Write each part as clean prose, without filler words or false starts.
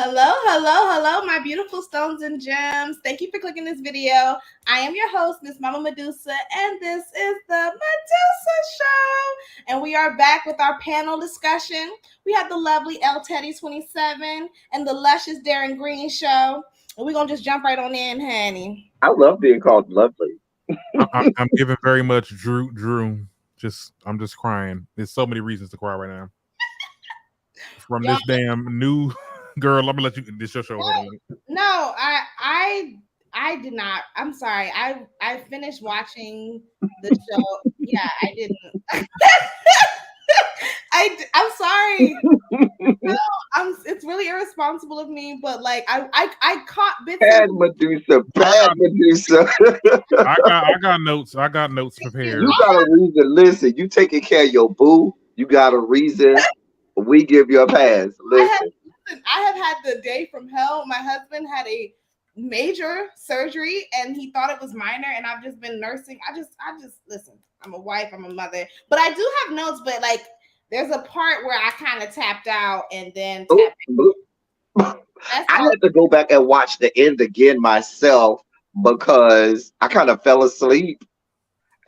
Hello, my beautiful stones and gems. Thank you for clicking this video. I am your host, Miss Mama Medusa, and this is the Medusa Show. And we are back with our panel discussion. We have the lovely L Teddy 27 and the luscious Darren Green Show. And we're gonna just jump right on in, honey. I love being called lovely. I'm giving very much Drew. I'm just crying. There's so many reasons to cry right now. From this damn new girl. Let me let you. This your show. No, I did not. I'm sorry. I finished watching the show. Yeah, I didn't. I'm sorry. No, it's really irresponsible of me, but like I caught bits. Bad Medusa. I got notes. I got notes prepared. You got a reason. Listen, you taking care of your boo. You got a reason. We give you a pass. Listen. I have had the day from hell. My husband had a major surgery and he thought it was minor, and I've just been nursing. I just listen. I'm a wife. I'm a mother, but I do have notes. But like, there's a part where I kind of tapped out and then I had to go back and watch the end again myself because I kind of fell asleep,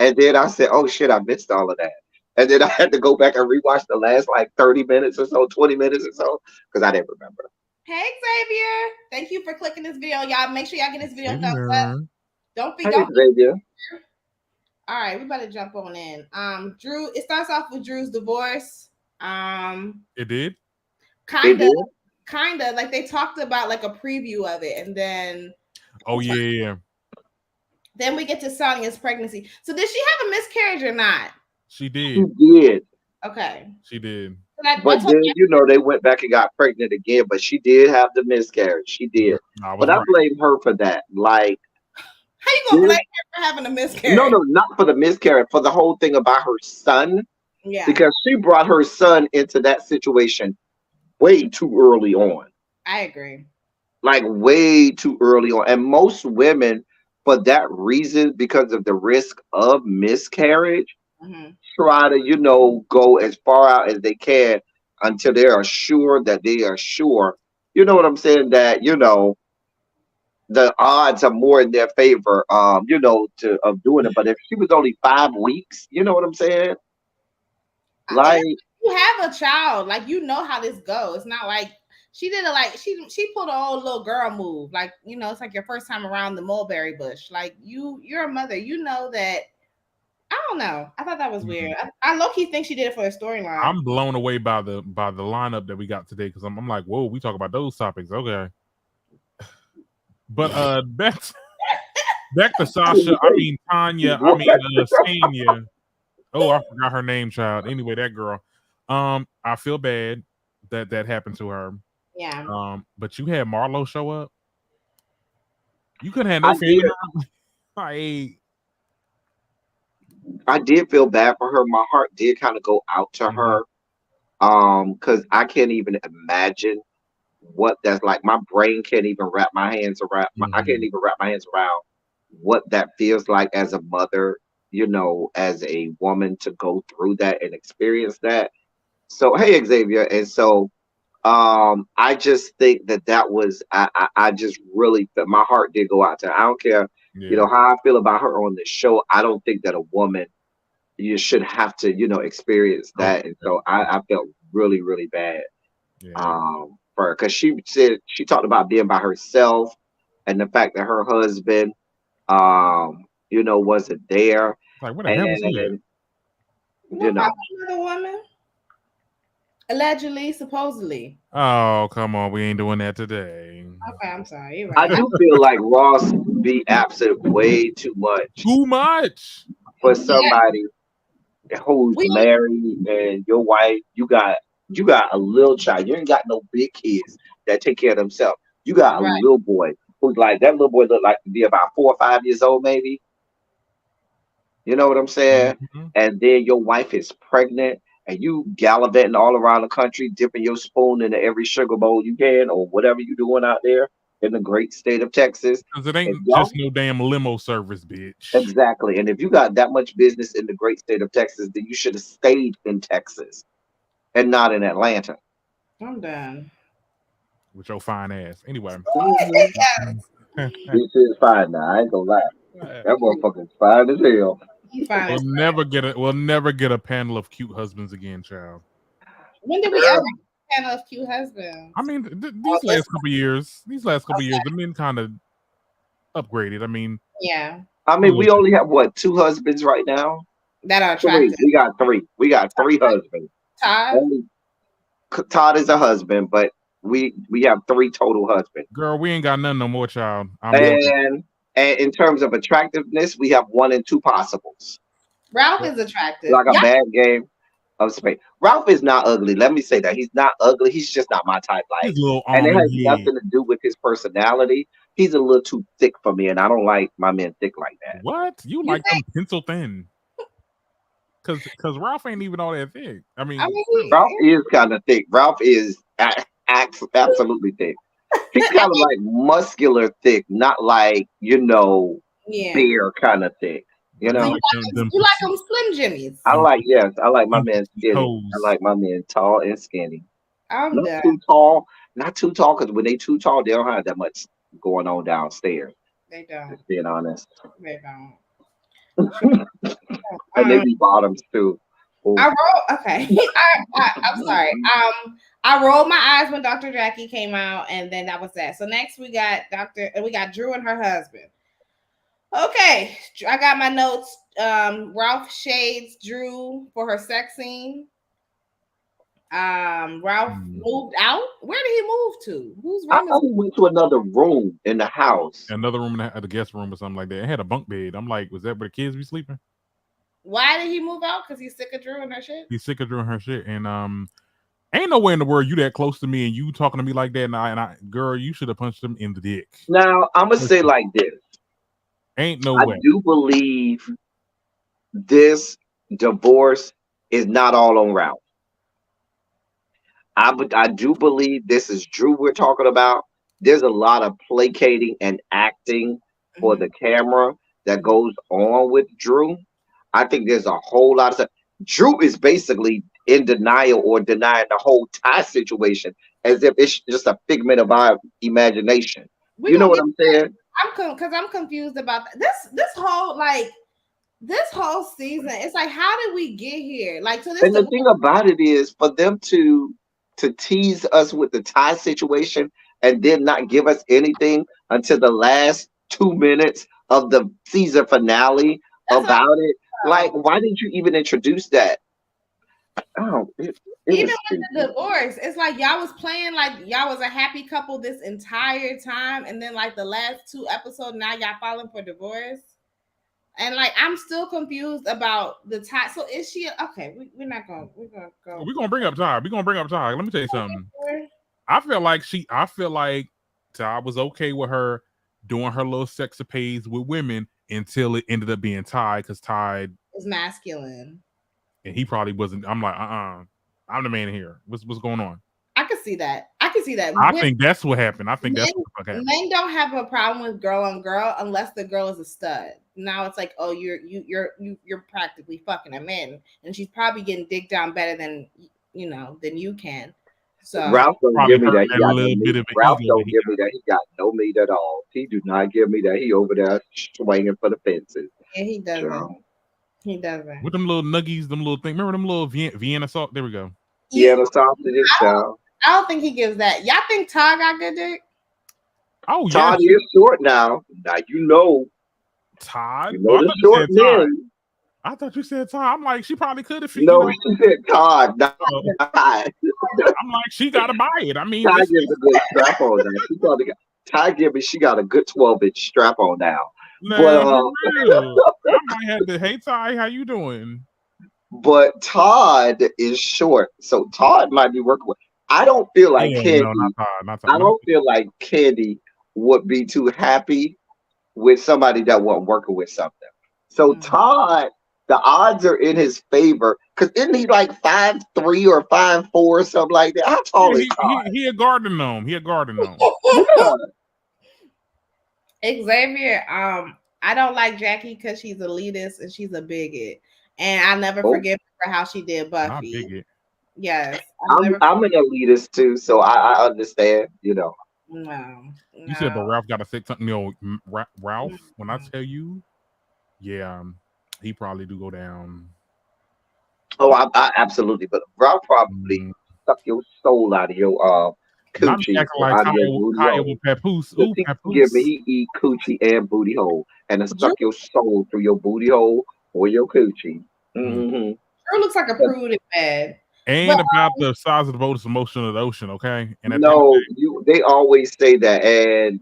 and then I said, "Oh shit, I missed all of that." And then I had to go back and rewatch the last like 30 minutes or so, 20 minutes or so, because I didn't remember. Hey Xavier, thank you for clicking this video. Y'all make sure y'all get this video thumbs up. Don't Xavier. All right, we better jump on in. Drew, it starts off with Drew's divorce. It did? Kinda. Like they talked about like a preview of it, and then yeah. Then we get to Sonia's pregnancy. So did she have a miscarriage or not? She did. She did. Okay. She did. But then, they went back and got pregnant again, but she did have the miscarriage. She did. But I blame her for that. Like, how you gonna blame her for having a miscarriage? No, not for the miscarriage, for the whole thing about her son. Yeah. Because she brought her son into that situation way too early on. I agree. Like, way too early on. And most women, for that reason, because of the risk of miscarriage, try to, go as far out as they can until they are sure that they are sure. You know what I'm saying? That, the odds are more in their favor, of doing it. But if she was only 5 weeks, you know what I'm saying? Like, you have a child, like, how this goes. It's not like she did she pulled an old little girl move. Like, it's like your first time around the mulberry bush. Like, you're a mother, that. I don't know. I thought that was weird. I low-key think she did it for a storyline. I'm blown away by the lineup that we got today, because I'm like, whoa, we talk about those topics. Okay. But back to Sasha. I mean Tanya. I mean Sanya. Oh, I forgot her name, child. Anyway, that girl. I feel bad that happened to her. Yeah. But you had Marlo show up. You couldn't have no family. I did feel bad for her. My heart did kind of go out to her. Because I can't even imagine what that's like. My brain can't even wrap my hands around. I can't even wrap my hands around what that feels like as a mother, as a woman, to go through that and experience that. So, hey, Xavier. And so, I just think that was, I just really felt my heart did go out to her. I don't care, how I feel about her on the show. I don't think that a woman, you should have to, experience that. And so I felt really, really bad. For her, because she said she talked about being by herself and the fact that her husband, wasn't there. Like, what the hell was that? Another woman, allegedly, supposedly. Oh, come on, we ain't doing that today. Okay, I'm sorry. You're right. I do feel like Ross be absent way too much. Too much for somebody who's married, and your wife, you got a little child. You ain't got no big kids that take care of themselves. You got a little boy who's like, that little boy look like to be about 4 or 5 years old, maybe. You know what I'm saying? And then your wife is pregnant, and you gallivanting all around the country, dipping your spoon into every sugar bowl you can, or whatever you doing out there in the great state of Texas. Because it ain't just no damn limo service, bitch. Exactly. And if you got that much business in the great state of Texas, then you should have stayed in Texas and not in Atlanta. I'm done. with your fine ass. Anyway. Mhm. This is fine now. I ain't gonna lie. That motherfucker's fine as hell. He's fine. We'll never get a panel of cute husbands again, child. When did we ever get a panel of cute husbands? I mean, these last couple years, the men kind of upgraded. I mean, yeah. I mean, we only have what, 2 husbands right now? That are Three. attractive. We got 3. We got 3 husbands. Todd? Only Todd is a husband, but we have 3 total husbands. girl, we ain't got none no more, child. And in terms of attractiveness, we have 1 and 2 possibles. Ralph is attractive. Like a bad game of space. Ralph is not ugly. Let me say that. He's not ugly. He's just not my type. Like, and it has nothing to do with his personality. He's a little too thick for me, and I don't like my men thick like that. What? You like them pencil thin? Because Ralph ain't even all that thick. I mean Ralph is kind of thick. Ralph is absolutely thick. He's kind of like muscular thick, not like, bear kind of thick. You know, you like them Slim Jimmies. I like my men skinny. I like my men tall and skinny. Not too tall, because when they too tall, they don't have that much going on downstairs. They don't. Just being honest. They don't. And they be bottoms too. Ooh. I'm sorry. I rolled my eyes when Dr. Jackie came out, and then that was that. So next we got Drew and her husband. Okay, I got my notes. Ralph shades Drew for her sex scene. Ralph moved out. Where did he move to? Whose room? He went to another room in the house. Another room in the guest room or something like that. It had a bunk bed. I'm like, was that where the kids be sleeping? Why did he move out? Because he's sick of Drew and her shit? He's sick of Drew and her shit. And ain't nowhere in the world you that close to me and you talking to me like that. And I girl, you should have punched him in the dick. Now, I'm going to say like this. Ain't no way. I do believe this divorce is not all on Ralph. I do believe this is Drew we're talking about. There's a lot of placating and acting for the camera that goes on with Drew. I think there's a whole lot of stuff. Drew is basically in denial or denying the whole Ty situation as if it's just a figment of our imagination. You know what I'm saying? I'm confused about that. This whole season. It's like, how did we get here? Like, so this. And the thing about it is, for them to tease us with the Ty situation and then not give us anything until the last 2 minutes of the season finale about it. Like, why didn't you even introduce that? Oh, even with the divorce, it's like y'all was playing like y'all was a happy couple this entire time, and then like the last 2 episodes, now y'all filing for divorce. And like, I'm still confused about the Ty. So is she okay? We're gonna go. We're gonna bring up Ty. Let me tell you something. I feel like Ty was okay with her doing her little sexapades with women until it ended up being Ty, because Ty is masculine. And he probably wasn't. I'm like, I'm the man here. What's going on? I could see that. I think that's what happened. I think that's what happened. Men don't have a problem with girl on girl unless the girl is a stud. Now it's like, oh, you're practically fucking a man, and she's probably getting dick down better than you can. So Ralph don't give me that. He got no meat. Ralph don't give me that. He got no meat at all. He do not give me that. He over there swinging for the fences. Yeah, he doesn't. Sure. He doesn't. With them little nuggies, them little things. Remember them little Vienna sauce? There we go. Vienna sausage. I don't think he gives that. Y'all think Todd got good dick? Oh, yeah. Todd is short now. Now Todd. You know the short men. I thought you said Todd. I'm like, she probably could if she. No, she said Todd. Not Todd. I'm like, she gotta buy it. I mean, Todd gives a good strap on now. She probably got. Todd give me. She got a good 12-inch strap on now. Nah, I might have to. Hey, Ty, how you doing? But Todd is short, so Todd might be working with. I don't feel like Candy. No, not Todd. I don't feel like Candy would be too happy with somebody that wasn't working with something. So Todd, the odds are in his favor, because isn't he like 5'3" or 5'4" or something like that? How tall is Todd? He a garden gnome. Yeah. Xavier, I don't like Jackie because she's elitist and she's a bigot, and I never forgive her for how she did Buffy. Yes. I'm an elitist too, so I understand. No. You said, but No. Ralph got to think something. Ralph. Mm. When I tell you, yeah, he probably do go down. Oh, I absolutely. But Ralph probably Mm. suck your soul out of your Not me coochie acting or like out of your booty Kaya hole. with Papoose. Because Ooh, he forgive me, Papoose. he eat coochie and booty hole, and to Drew, suck your soul through your booty hole or your coochie. Mm. Drew looks like a prude in bed. But And about the size of the boat is the motion of the ocean, okay? And at the end of No, they always say that, and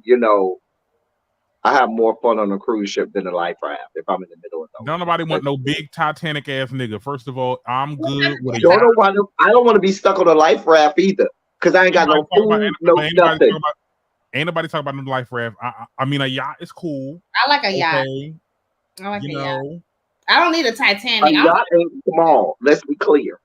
I have more fun on a cruise ship than a life raft if I'm in the middle of the don't ocean. nobody want no big Titanic ass nigga. First of all, I'm good with a Don't yacht. know why I don't want to be stuck on a life raft either, because I ain't got no food, no nothing. Ain't nobody talking about no life raft. I mean, a yacht is cool. I like a yacht. Okay, I like a yacht. know, I don't need a A Titanic. yacht ain't small. Let's be clear.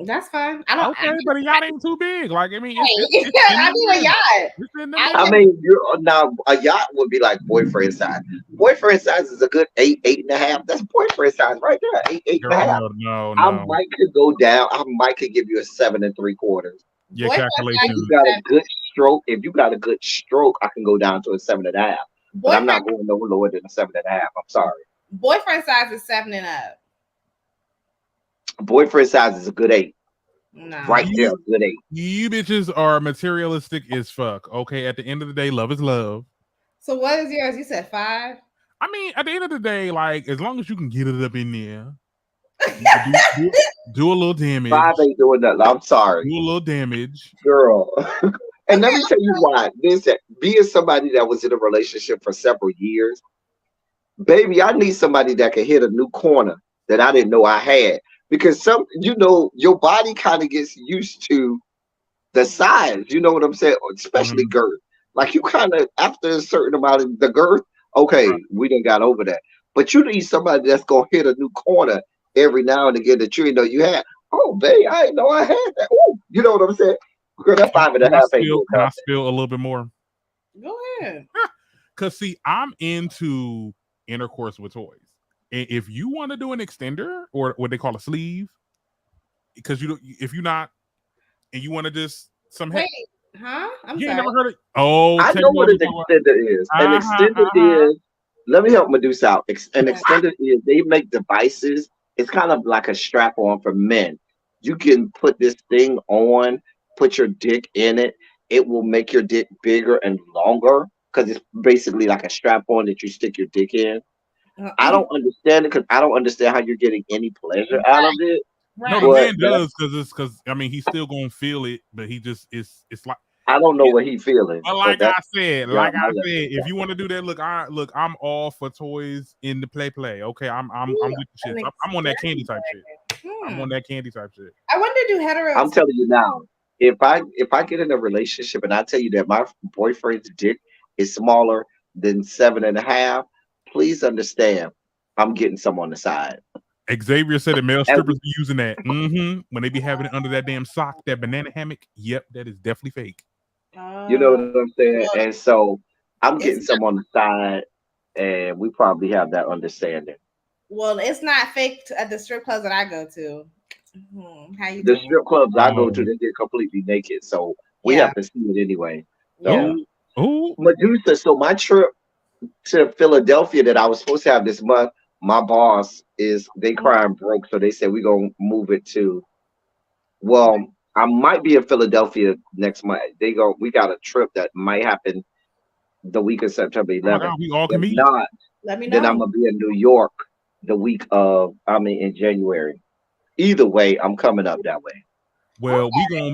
That's fine. I don't. okay, but a yacht ain't too big. Like, I mean, it's I need a yacht. It's in the I middle. I mean, now a yacht would be like boyfriend size. Boyfriend size is a good 8.5. That's boyfriend size right there. 8.5. No. I might could go down. I might could give you a 7.75. Your boyfriend If calculation. you got a good stroke, I can go down to a 7.5. But I'm not going no lower than a 7.5. I'm sorry. Boyfriend size is 7 and up. Boyfriend size is a good 8. No. Right there, a good 8. You bitches are materialistic as fuck. Okay, at the end of the day, love is love. So what is yours? You said 5. I mean, at the end of the day, like as long as you can get it up in there, do a little damage. 5 ain't doing nothing. I'm sorry. Do a little damage, Girl. And let me tell you why. Being somebody that was in a relationship for several years, baby, I need somebody that can hit a new corner that I didn't know I had. Because your body kind of gets used to the size. You know what I'm saying? Especially girth. Like you kind of after a certain amount of the girth, okay, we done got over that. But you need somebody that's gonna hit a new corner every now and again that you didn't know you had. Oh, babe, I didn't know I had that. Oh, you know what I'm saying? Girl, that 5.5 ain't doing Can I nothing. spill a little bit more? Go ahead. Cause see, I'm into intercourse with toys. And if you want to do an extender or what they call a sleeve, because if you're not and you want to just Wait, huh? I'm you sorry. ain't never heard it. Oh, I know what an extender is. An extender is. Let me help Medusa out. An extender is they make devices. It's kind of like a strap on for men. You can put this thing on, put your dick in it. It will make your dick bigger and longer because it's basically like a strap on that you stick your dick in. I don't understand it because I don't understand how you're getting any pleasure out of it. No, the man does because I mean he's still gonna feel it, but he just it's like I don't know what he's feeling. But like I said, if you want to do that, look, I'm all for toys in the play. Okay, I'm with the shit. I'm on that candy type shit. I'm on that candy type shit. I wonder do heteros. I'm telling you now, if I get in a relationship and I tell you that my boyfriend's dick is smaller than 7.5, please understand, I'm getting some on the side. Xavier said that male strippers be using that. When they be having it under that damn sock, that banana hammock. Yep, that is definitely fake. You know what I'm saying? And so I'm getting some on the side, and we probably have that understanding. Well, it's not fake at the strip clubs that I go to. How you the doing? strip clubs I go to, they get completely naked, so we have to see it anyway. So, Medusa. So my trip to Philadelphia that I was supposed to have this month, my boss they crying broke, so they said we're gonna move it to. Well, I might be in Philadelphia next month. We got a trip that might happen the week of September 11th. We all can if meet. not, let me know. then I'm gonna be in New York the week of. in January. Either way, I'm coming up that way. Well,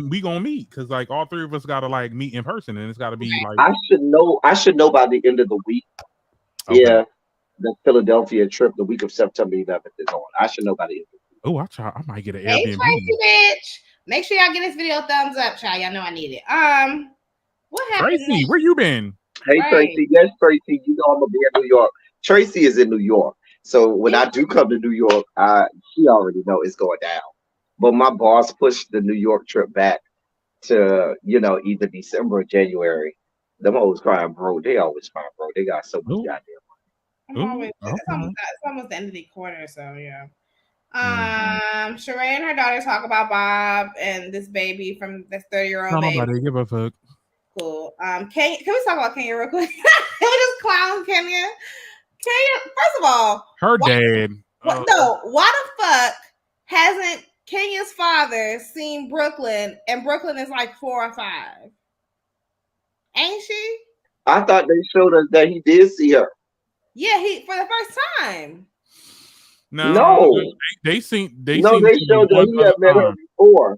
we gonna meet because like all three of us gotta like meet in person, and it's gotta be like I should know by the end of the week. Okay. Yeah, the Philadelphia trip the week of September 11th is on. I should know by the end. Oh, I might get an Hey, Airbnb. Tracy, bitch. Make sure y'all get this video a thumbs up, child. Y'all know I need it. What happened? Tracy, where you been? Hey, Tracy. Yes, Tracy. You know I'm gonna be in New York. Tracy is in New York, so when I do come to New York, she already know it's going down. But my boss pushed the New York trip back to either December or January. Them hoes crying, bro. They always crying, bro. They got so much goddamn money. It's almost the end of the quarter, so yeah. Sheree and her daughter talk about Bob and this baby from this 30-year-old baby. Nobody give a fuck. Cool. Can we talk about Kenya real quick? Can we just clown Kenya? Kenya, first of all, her dad. Why the fuck hasn't Kenya's father seen Brooklyn? And Brooklyn is like 4 or 5. Ain't she? I thought they showed us that he did see her. Yeah, he for the first time. No. They showed that he had met her before.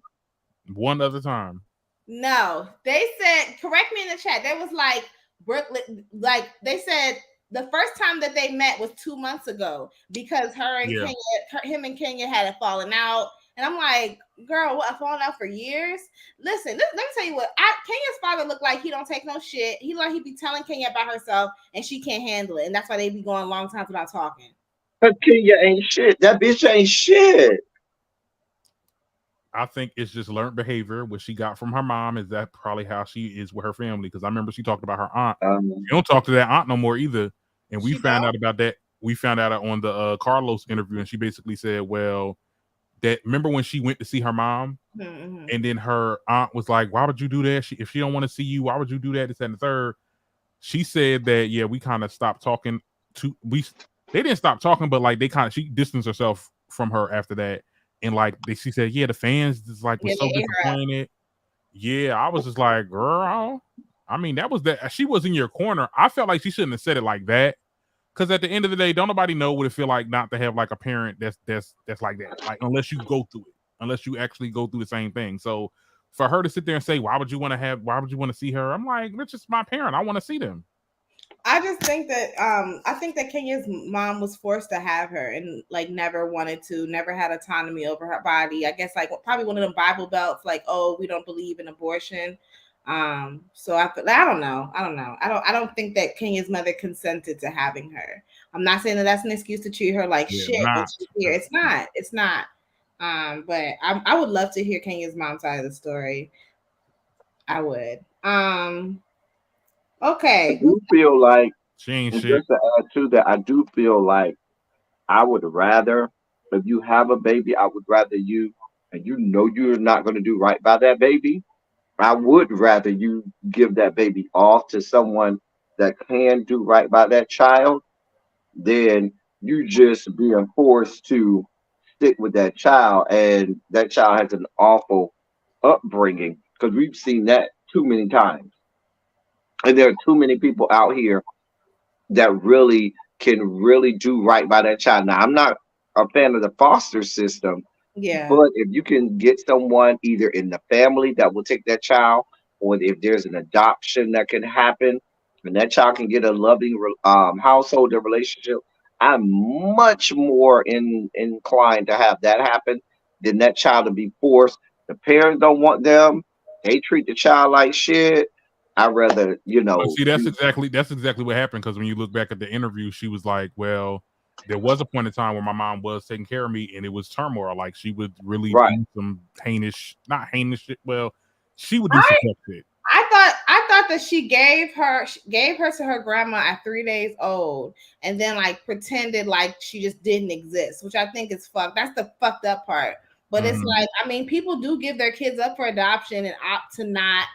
One other time. No, they said, correct me in the chat. They was like Brooklyn, like they said the first time that they met was 2 months ago because him and Kenya had a falling out. And I'm like, girl, what, falling out for years? Listen, let me tell you what. Kenya's father looked like he don't take no shit. He like he be telling Kenya about herself and she can't handle it. And that's why they be going long times without talking. But Kenya ain't shit. That bitch ain't shit. I think it's just learned behavior, what she got from her mom. Is that probably how she is with her family? Because I remember she talked about her aunt. She don't talk to that aunt no more either. And we found out about that. We found out on the Carlos interview, and she basically said, well, that remember when she went to see her mom, and then her aunt was like, why would you do that? If she don't want to see you, why would you do that? This and the third. She said that, yeah, we kind of stopped talking they didn't stop talking, but like she distanced herself from her after that. And like she said, yeah, the fans just like was so disappointed. Yeah, I was just like, girl, I mean, that was that she was in your corner. I felt like she shouldn't have said it like that. Because at the end of the day, don't nobody know what it feel like not to have like a parent that's like that. Like unless you go through it, unless you actually go through the same thing. So for her to sit there and say, why would you want to see her? I'm like, that's just my parent. I want to see them. I just think that Kenya's mom was forced to have her and like never had autonomy over her body. I guess like probably one of them Bible belts, like, oh, we don't believe in abortion. So I don't know. I don't think that Kenya's mother consented to having her. I'm not saying that that's an excuse to treat her like shit. It's not. But I would love to hear Kenya's mom's side of the story. I would. Okay. I do feel like, she ain't shit. Just to add to that, I do feel like I would rather, if you have a baby, I would rather you, and you know you're not going to do right by that baby, I would rather you give that baby off to someone that can do right by that child than you just being forced to stick with that child, and that child has an awful upbringing, because we've seen that too many times. And there are too many people out here that really can really do right by that child. Now, I'm not a fan of the foster system, but if you can get someone either in the family that will take that child, or if there's an adoption that can happen, and that child can get a loving household and relationship, I'm much more inclined to have that happen than that child to be forced. The parents don't want them. They treat the child like shit. I'd rather, see, that's exactly what happened. Because when you look back at the interview, she was like, well, there was a point in time where my mom was taking care of me and it was turmoil. Like she would really do some not heinous shit. Well, she would do some shit. I thought that she gave her to her grandma at 3 days old and then like pretended like she just didn't exist, which I think is fucked. That's the fucked up part. But it's like, I mean, people do give their kids up for adoption and opt to not,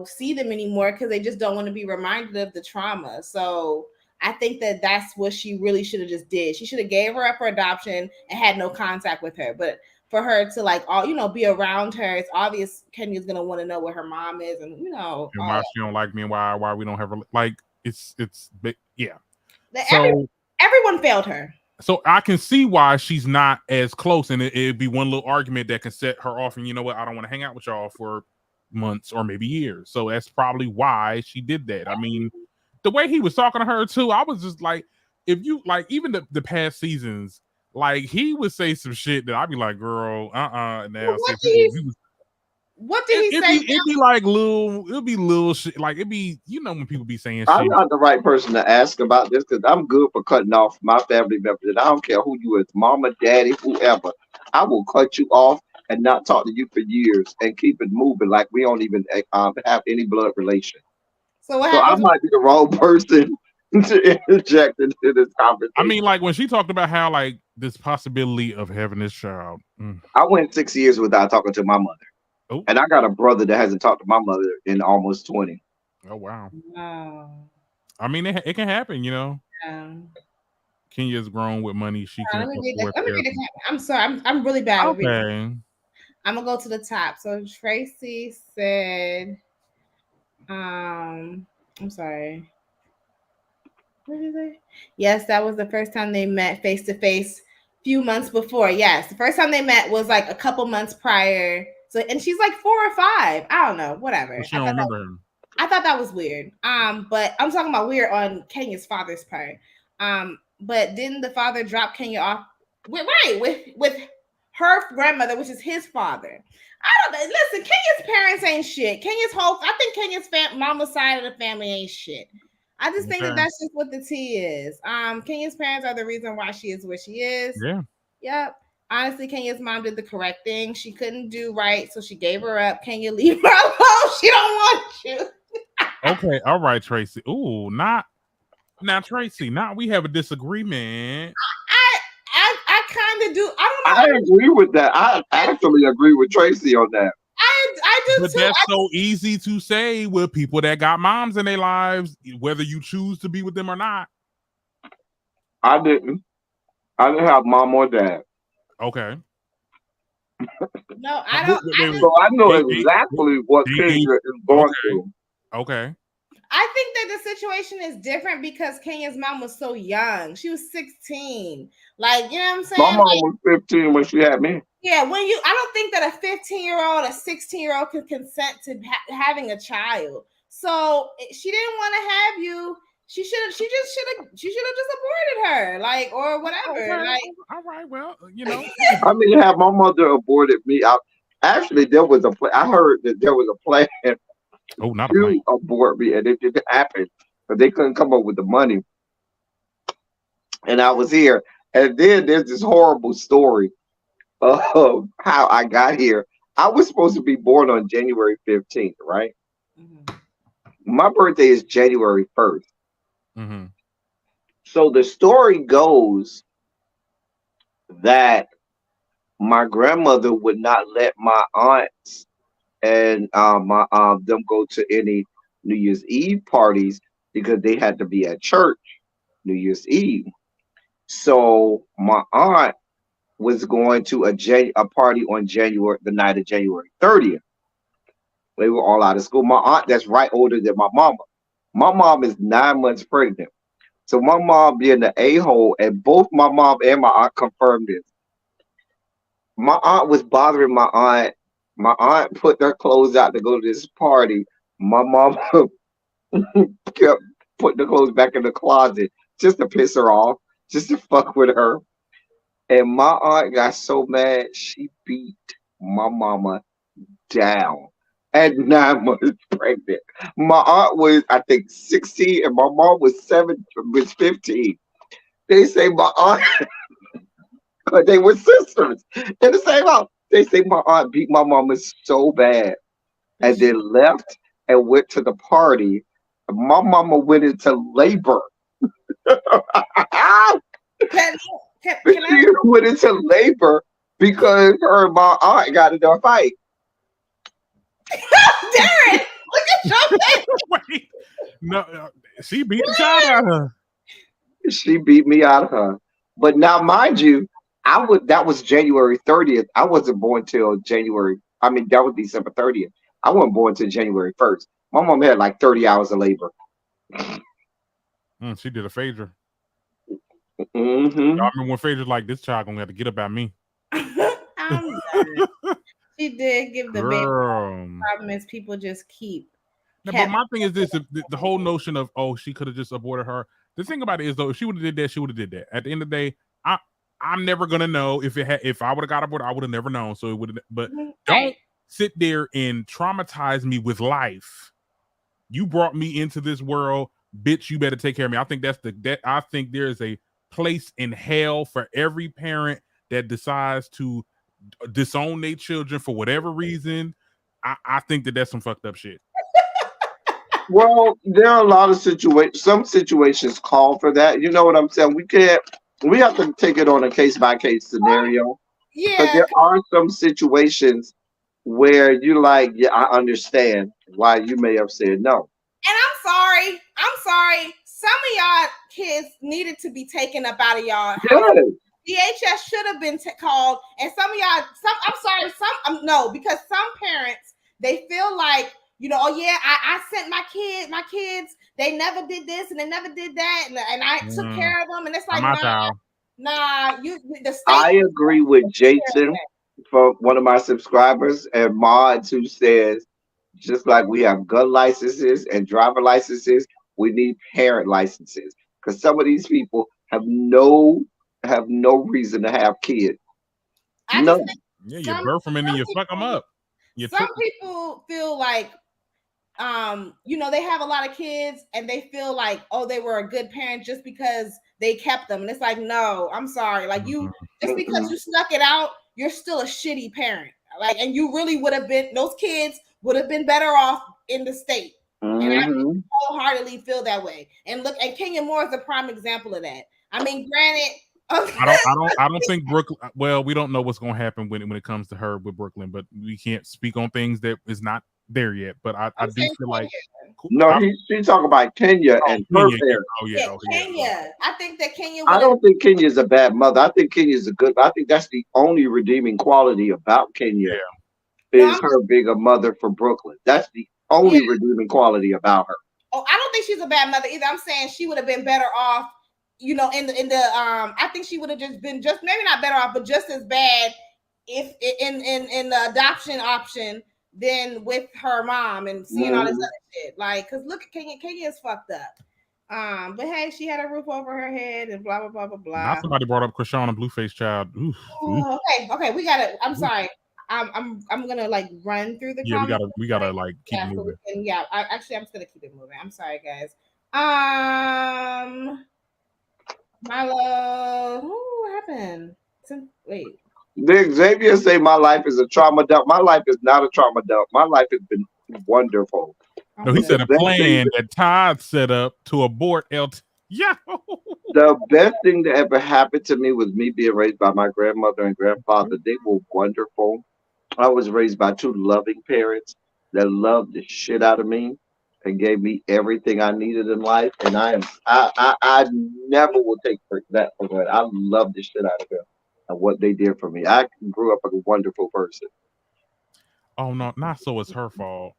see them anymore because they just don't want to be reminded of the trauma. So I think that that's what she really should have just did. She should have gave her up for adoption and had no contact with her. But for her to like be around her, it's obvious Kenya's gonna want to know where her mom is and and why she don't like me and why we don't have her. Like it's yeah. So everyone failed her. So I can see why she's not as close, and it'd be one little argument that can set her off. And you know what? I don't want to hang out with y'all for months or maybe years. So that's probably why she did that. I mean, the way he was talking to her too, I was just like, if you like, even the past seasons, like he would say some shit that I'd be like, girl, now what did he say? It'd be like little shit. Like it'd be, when people be saying shit. I'm not the right person to ask about this because I'm good for cutting off my family members. And I don't care who you is, mama, daddy, whoever. I will cut you off and not talk to you for years and keep it moving like we don't even have any blood relation. So I might be the wrong person to interject into this conversation. I mean, like when she talked about how like this possibility of having this child. I went 6 years without talking to my mother. Oh. And I got a brother that hasn't talked to my mother in almost 20. Oh wow. Wow. I mean, it can happen, you know. Yeah. Kenya's grown with money. She can Let me read afford the therapy. I'm sorry. I'm really bad with reading. Okay. I'm gonna go to the top. So Tracy said, I'm sorry. What did they? Yes, that was the first time they met face to face. Few months before. Yes, the first time they met was like a couple months prior. So, and she's like 4 or 5. I don't know. Whatever. She don't remember him. I thought that was weird. But I'm talking about weird on Kenya's father's part. But didn't the father drop Kenya off with her grandmother, which is his father? I don't know. Listen, Kenya's parents ain't shit. I think Kenya's mama's side of the family ain't shit. I just think that that's just what the tea is. Kenya's parents are the reason why she is where she is. Yeah. Yep. Honestly, Kenya's mom did the correct thing. She couldn't do right, so she gave her up. Kenya, leave her alone. She don't want you. Okay. All right, Tracy. Ooh, not now, Tracy. Now we have a disagreement. I kind of do. I don't know. I agree with that. I actually agree with Tracy on that. I do but too. That's so easy to say with people that got moms in their lives, whether you choose to be with them or not. I didn't have mom or dad. Okay. No, I don't. So I know exactly what Kenya is going through. Okay. I think that the situation is different because Kenya's mom was so young. She was 16. Like, you know what I'm saying? My mom was 15 when she had me. Yeah, I don't think that a 15-year-old, a 16-year-old could consent to having a child. So she didn't want to have you. She should have just aborted her, like, or whatever. Okay. Like, all right, well, you know. I mean, have my mother aborted me. Actually, there was a plan. I heard that there was a plan to abort me, and it didn't happen. But they couldn't come up with the money. And I was here. And then there's this horrible story of how I got here. I was supposed to be born on January 15th, right? Mm-hmm. My birthday is January 1st. Mm-hmm. So the story goes that my grandmother would not let my aunts and them go to any New Year's Eve parties because they had to be at church New Year's Eve. So my aunt was going to a party on the night of January 30th. They were all out of school. My aunt, that's right older than my mama. My mom is 9 months pregnant. So my mom being the a-hole, and both my mom and my aunt confirmed this. My aunt was bothering my aunt. My aunt put their clothes out to go to this party. My mom kept putting the clothes back in the closet just to piss her off, just to fuck with her. And my aunt got so mad, she beat my mama down at 9 months pregnant. My aunt was, I think, 16, and my mom was 15. They say my aunt, they were sisters in the same house. They say my aunt beat my mama so bad and then left and went to the party. My mama went into labor. She went into labor because her and my aunt got into a fight. Darren, look at your face. Wait, no, she beat the child out of her. She beat me out of her. But now, mind you, that was January 30th. I wasn't born till that was December 30th. I wasn't born till January 1st. My mom had like 30 hours of labor. She did a phaser. Mm-hmm. I remember when Phaedra like, this child gonna have to get up at me. She did give the baby. The problem is people just keep. No, but my thing is this: the whole notion of she could have just aborted her. The thing about it is though, if she would have did that, she would have did that. At the end of the day, I'm never gonna know if I would have got aborted. I would have never known. So it would. But don't sit there and traumatize me with life. You brought me into this world, bitch. You better take care of me. I think I think there is a place in hell for every parent that decides to disown their children for whatever reason. I think that's some fucked up shit. Well, there are a lot of situations. Some situations call for that. You know what I'm saying? We can't. We have to take it on a case by case scenario. Because Yeah, there are some situations where you're like, yeah, I understand why you may have said no. and I'm sorry. I'm sorry. Some of y'all kids needed to be taken up out of y'all house. Yes. DHS should have been called, and some of y'all, I'm sorry, no, because some parents, they feel like, oh yeah, I sent my kids, they never did this and they never did that, and I took care of them, and it's like, the state. I agree with Jason for one of my subscribers and Mods who says, just like we have gun licenses and driver licenses, we need parent licenses because some of these people have no reason to have kids. I just think you birth them and then you fuck them up. Some people feel like, they have a lot of kids and they feel like, oh, they were a good parent just because they kept them. And it's like, no, I'm sorry. Like just because you stuck it out, you're still a shitty parent. Like, and you really would have been, those kids would have been better off in the state. And I wholeheartedly feel that way. And look, and Kenya Moore is a prime example of that. I mean, granted, I don't think Brooklyn. Well, we don't know what's going to happen when it comes to her with Brooklyn, but we can't speak on things that is not there yet. But I do feel like she's talking about Kenya and her parents. Kenya. I think that Kenya. I don't think Kenya is a bad mother. I think Kenya is a good. I think that's the only redeeming quality about Kenya is her being a mother for Brooklyn. That's the only redeeming quality about her. Oh, I don't think she's a bad mother either. I'm saying she would have been better off. In the I think she would have just been maybe not better off, but just as bad if in the adoption option than with her mom and seeing all this other shit. Like, cause look at Kenya. Kenya is fucked up. But hey, she had a roof over her head and blah blah blah blah blah. Not somebody brought up Krishan and Blueface Child. Ooh. Okay, we got it. I'm sorry. I'm gonna like run through the comments. we gotta like keep moving. I'm just gonna keep it moving. I'm sorry, guys. Milo, what happened? Wait. Did Xavier say my life is a trauma dump? My life is not a trauma dump. My life has been wonderful. No, he said a plan that Todd set up to abort LT. Yeah. The best thing that ever happened to me was me being raised by my grandmother and grandfather. They were wonderful. I was raised by two loving parents that loved the shit out of me and gave me everything I needed in life. And I never will take that for granted. I love the shit out of them and what they did for me. I grew up a wonderful person. Oh no, not so it's her fault.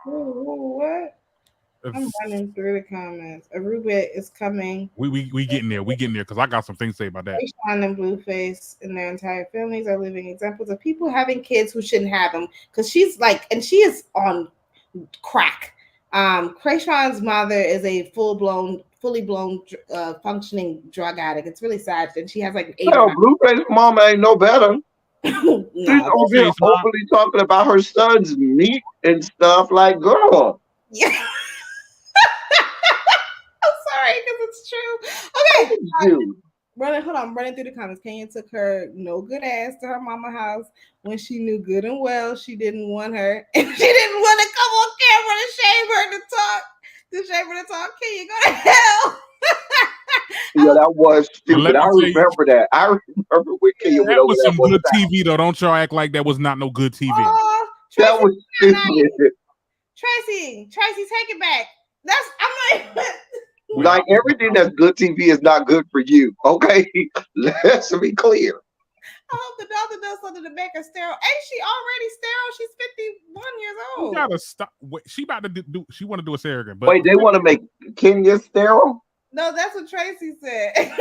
What? I'm running through the comments. Aruba is coming. We getting there. We getting there because I got some things to say about that. Krishan and Blueface and their entire families are living examples of people having kids who shouldn't have them. Because she's like, and she is on crack. Krishan's mother is a fully blown functioning drug addict. It's really sad. And she has like 8. Blueface mama ain't no better. No. She's over here openly talking about her son's meat and stuff. Like, girl. Yeah. I'm sorry, because it's true. Okay. Running through the comments. Kenya took her no good ass to her mama house when she knew good and well she didn't want her. And she didn't want to come on camera to shame her to talk. Kenya, go to hell. Yeah, that was stupid. I remember that. I remember when Kenya went over was some good TV, though. Don't y'all act like that was not no good TV. That was stupid. Tracy, take it back. I'm like everything that's good TV is not good for you. Okay, let's be clear. I hope the doctor does something to make her sterile. Ain't she already sterile? She's 51 years old. You gotta stop. Wait, she about to do. She want to do a surrogate. But wait, they want to make Kenya sterile? No, that's what Tracy said. Tracy,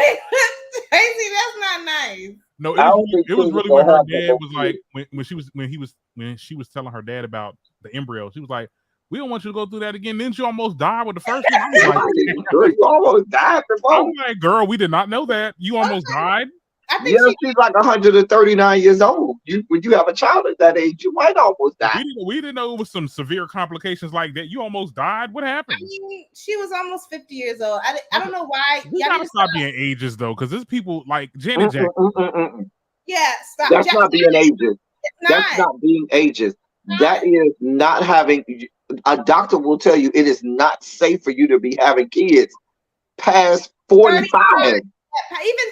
that's not nice. No, it was really when her dad was like when she was telling her dad about the embryo. She was like, "We don't want you to go through that again." Didn't you almost die with the first one? You almost died. I'm like, girl, we did not know that. You almost died. I think she's like 139 years old. When you have a child at that age, you might almost die. We didn't know it was some severe complications like that. You almost died. What happened? I mean, she was almost 50 years old. I don't know why. You gotta stop being ages though, because there's people like Janet Jackson. Yeah, stop. That's not being ageist. That's not being ageist. That is not having a doctor will tell you it is not safe for you to be having kids past 45. Even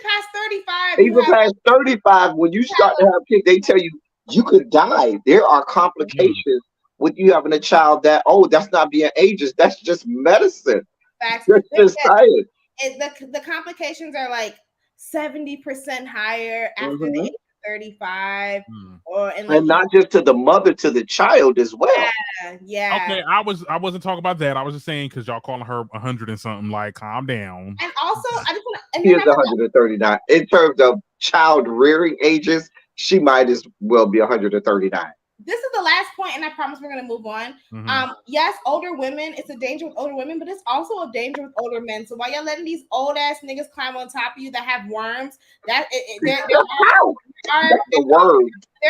past 35, Even past 35, when you start to have kids, they tell you you could die. There are complications with you having a child that, that's not being ageist. That's just medicine. Facts. That's just science. The complications are like 70% higher after the age of 35, and not just to the mother, to the child as well. Yeah. Okay, I wasn't talking about that. I was just saying because y'all calling her 100 and something. Like, calm down. And also, I just want to. She is 139 in terms of child rearing ages. She might as well be 139. This is the last point, and I promise we're going to move on. Yes, older women, it's a danger with older women, but it's also a danger with older men. So while you're letting these old ass niggas climb on top of you that have worms, there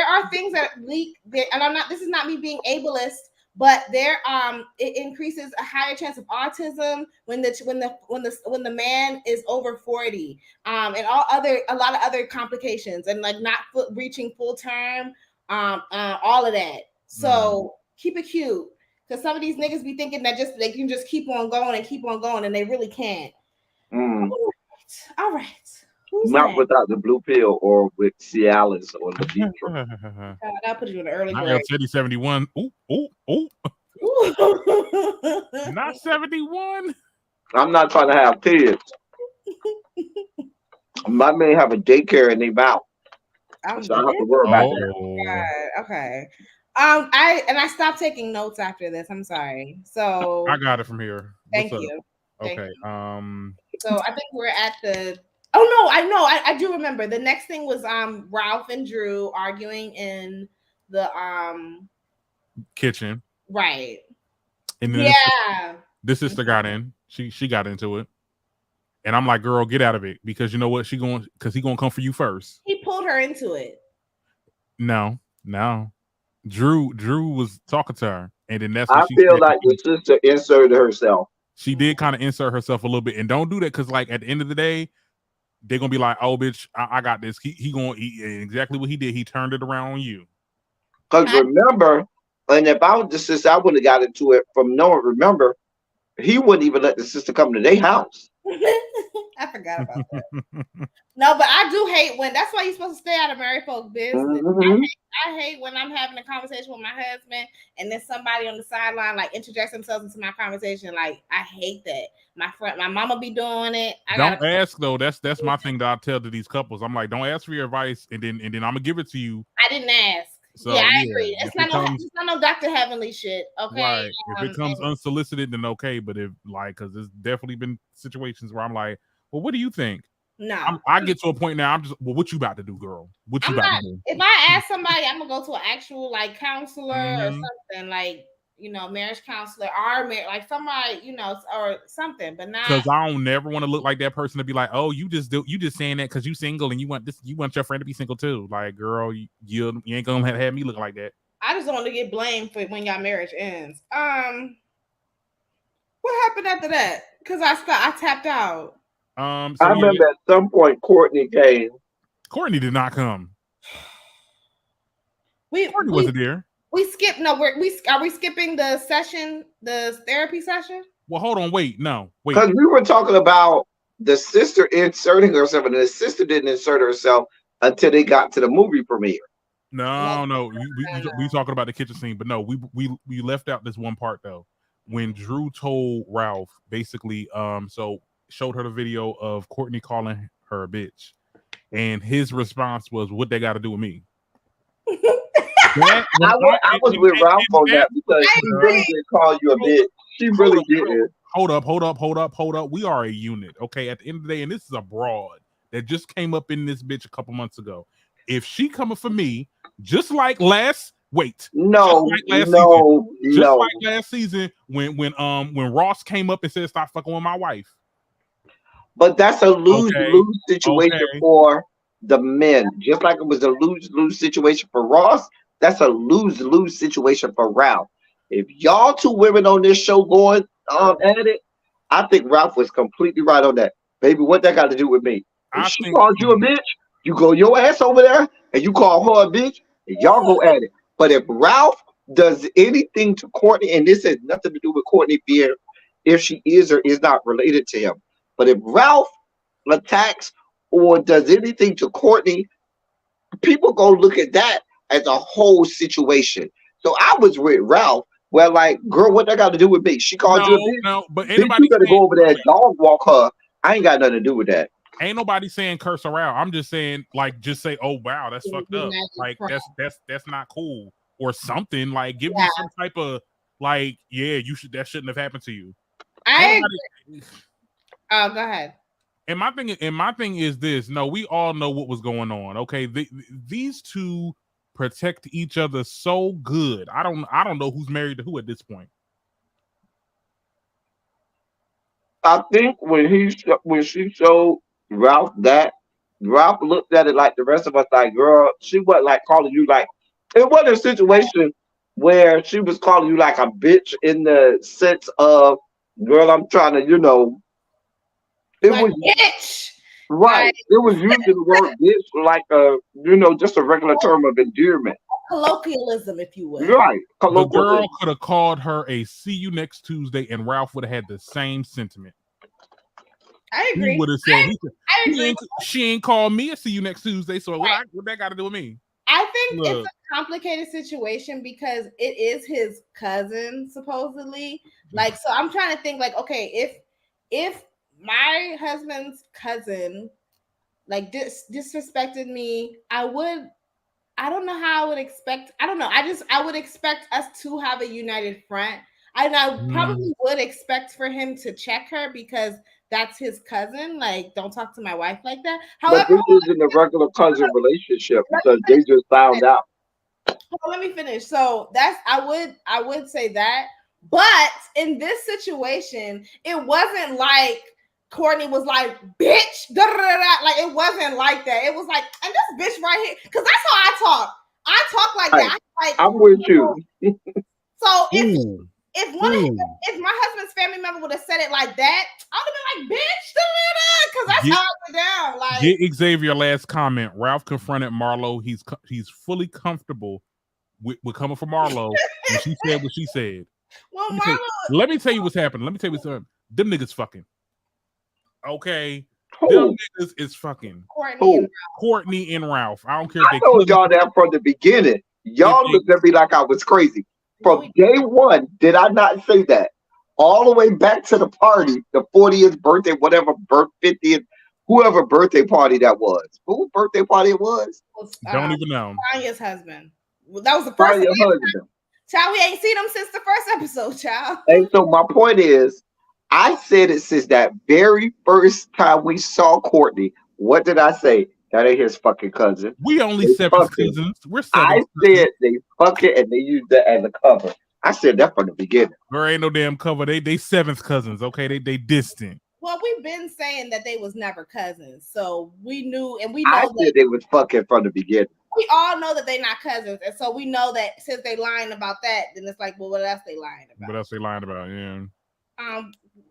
are things that leak. And this is not me being ableist, but it increases a higher chance of autism when the man is over 40, and a lot of other complications, and like not reaching full term. All of that. So keep it cute, because some of these niggas be thinking that they can just keep on going, and they really can't. All right. Who's not next? without the blue pill or with Cialis or the I'll put you in the early grade. Teddy 71. Ooh. Not 71. I'm not trying to have kids. My man have a daycare in their mouth. So I have to worry about that. Okay. I stopped taking notes after this. I'm sorry. So I got it from here. Thank you. Okay. So I think we're at the. Oh no! I do remember. The next thing was Ralph and Drew arguing in the kitchen. Right. And then the sister got in. She got into it. And I'm like, girl, get out of it, because you know what? He gonna come for you first. He pulled her into it. No. Drew was talking to her, and then that's what I feel like the sister inserted herself. She did kind of insert herself a little bit, and don't do that, because like at the end of the day, they're gonna be like, oh bitch, I got this. He gonna eat exactly what he did. He turned it around on you. Because remember, and if I was the sister, I wouldn't have got into it from knowing. Remember, he wouldn't even let the sister come to their house. I forgot about that. No, but I do hate when. That's why you're supposed to stay out of married folks' business. I hate when I'm having a conversation with my husband and then somebody on the sideline like interjects themselves into my conversation. Like, I hate that. My mama be doing it. Don't ask though. That's my thing that I tell to these couples. I'm like, don't ask for your advice, and then I'm gonna give it to you. I didn't ask. So, I agree. It's not no Dr. Heavenly shit. Okay. Right. If it comes unsolicited, then okay. But if because there's definitely been situations where I'm like, well, what do you think? No. I get to a point now. I'm just, well, what you about to do, girl? What you about to do? If I ask somebody, I'm gonna go to an actual like counselor or something, like, marriage counselor, or like somebody, or something, but not because I don't never want to look like that person to be like, oh, you just saying that because you single and you want your friend to be single too. Like, girl, you ain't gonna have me look like that. I just don't want to get blamed for when y'all marriage ends. What happened after that? Because I tapped out. I remember at some point Courtney came. Courtney did not come. Courtney wasn't there. We skipped. No, are we skipping the session, the therapy session? Well, hold on. Wait. Because we were talking about the sister inserting herself, and the sister didn't insert herself until they got to the movie premiere. No. We talking about the kitchen scene, but no, we left out this one part though. When Drew told Ralph, basically, so showed her the video of Courtney calling her a bitch, and his response was, "What they got to do with me?" I was with Ralph on that because she really did call you a bitch. She really did. Hold up. We are a unit, okay? At the end of the day, and this is a broad that just came up in this bitch a couple months ago. If she coming for me, just like last season when Ross came up and said stop fucking with my wife. But that's a lose-lose situation for the men. Just like it was a lose-lose situation for Ross, that's a lose-lose situation for Ralph. If y'all two women on this show going at it, I think Ralph was completely right on that. Baby, what that got to do with me? If she called you a bitch, you go your ass over there and you call her a bitch, and y'all go at it. But if Ralph does anything to Courtney, and this has nothing to do with Courtney being if she is or is not related to him. But if Ralph attacks or does anything to Courtney, people go look at that as a whole situation. So I was with Ralph, where like, girl, what that got to do with me? She called you a bitch. No, but ain't Bitch, nobody you better saying, go over there and dog walk her. I ain't got nothing to do with that. ain't nobody saying curse her out. I'm just saying, like, just say, oh wow, that's fucked up. Like that's not cool or something. Like, give me some type of like, yeah, that shouldn't have happened to you. I agree. Oh, go ahead. And my thing is this. No, we all know what was going on. Okay, these two protect each other so good. I don't know who's married to who at this point. I think when she showed Ralph that, Ralph looked at it like the rest of us, like, girl, she wasn't like calling you like, it wasn't a situation where she was calling you like a bitch in the sense of, girl, I'm trying to, it like, was bitch. right. Like, it was using the word bitch like a, just a regular term of endearment. Colloquialism, if you will. Right. The girl could have called her a "see you next Tuesday," and Ralph would have had the same sentiment. I agree. He would have said, I agree. She ain't called me a "see you next Tuesday," so what that got to do with me? I think it's a complicated situation because it is his cousin, supposedly. Like, so I'm trying to think, like, okay, if my husband's cousin like disrespected me, I don't know how I would expect. I don't know. I would expect us to have a united front. I probably would expect for him to check her because that's his cousin. Like, don't talk to my wife like that. However, but this isn't a regular cousin relationship because they just found out. Let me finish. So I would say that, but in this situation, it wasn't like Courtney was like, bitch, da, da, da, da. Like, it wasn't like that. It was like, and this bitch right here, because that's how I talk. I talk like that. I'm with you. So if my husband's family member would have said it like that, I would have been like, bitch, da, da, da, because that's how I went down. Like, get Xavier last comment. Ralph confronted Marlo. He's fully comfortable with coming for Marlo, and she said what she said. Well, let me tell you what's happening. Let me tell you what's happening. Them niggas fucking. Okay, them niggas is fucking Courtney and Ralph. I don't care. I told y'all that from the beginning. Y'all looked at me like I was crazy. From day one, did I not say that? All the way back to the party, the 40th birthday, whatever, 50th, whoever birthday party that was. Whose birthday party it was? Don't even know. Tanya's husband. Well, that was the first husband. Child, we ain't seen him since the first episode, child. And so my point is, I said it since that very first time we saw Courtney. What did I say? That ain't his fucking cousin. We only seven cousins. We're seven. I said they fucking and they used that as a cover. I said that from the beginning. There ain't no damn cover. They seventh cousins. Okay, they distant. Well, we've been saying that they was never cousins, so we knew, and we know I said they was fucking from the beginning. We all know that they're not cousins, and so we know that since they lying about that, then it's like, well, what else they lying about? What else they lying about? Yeah.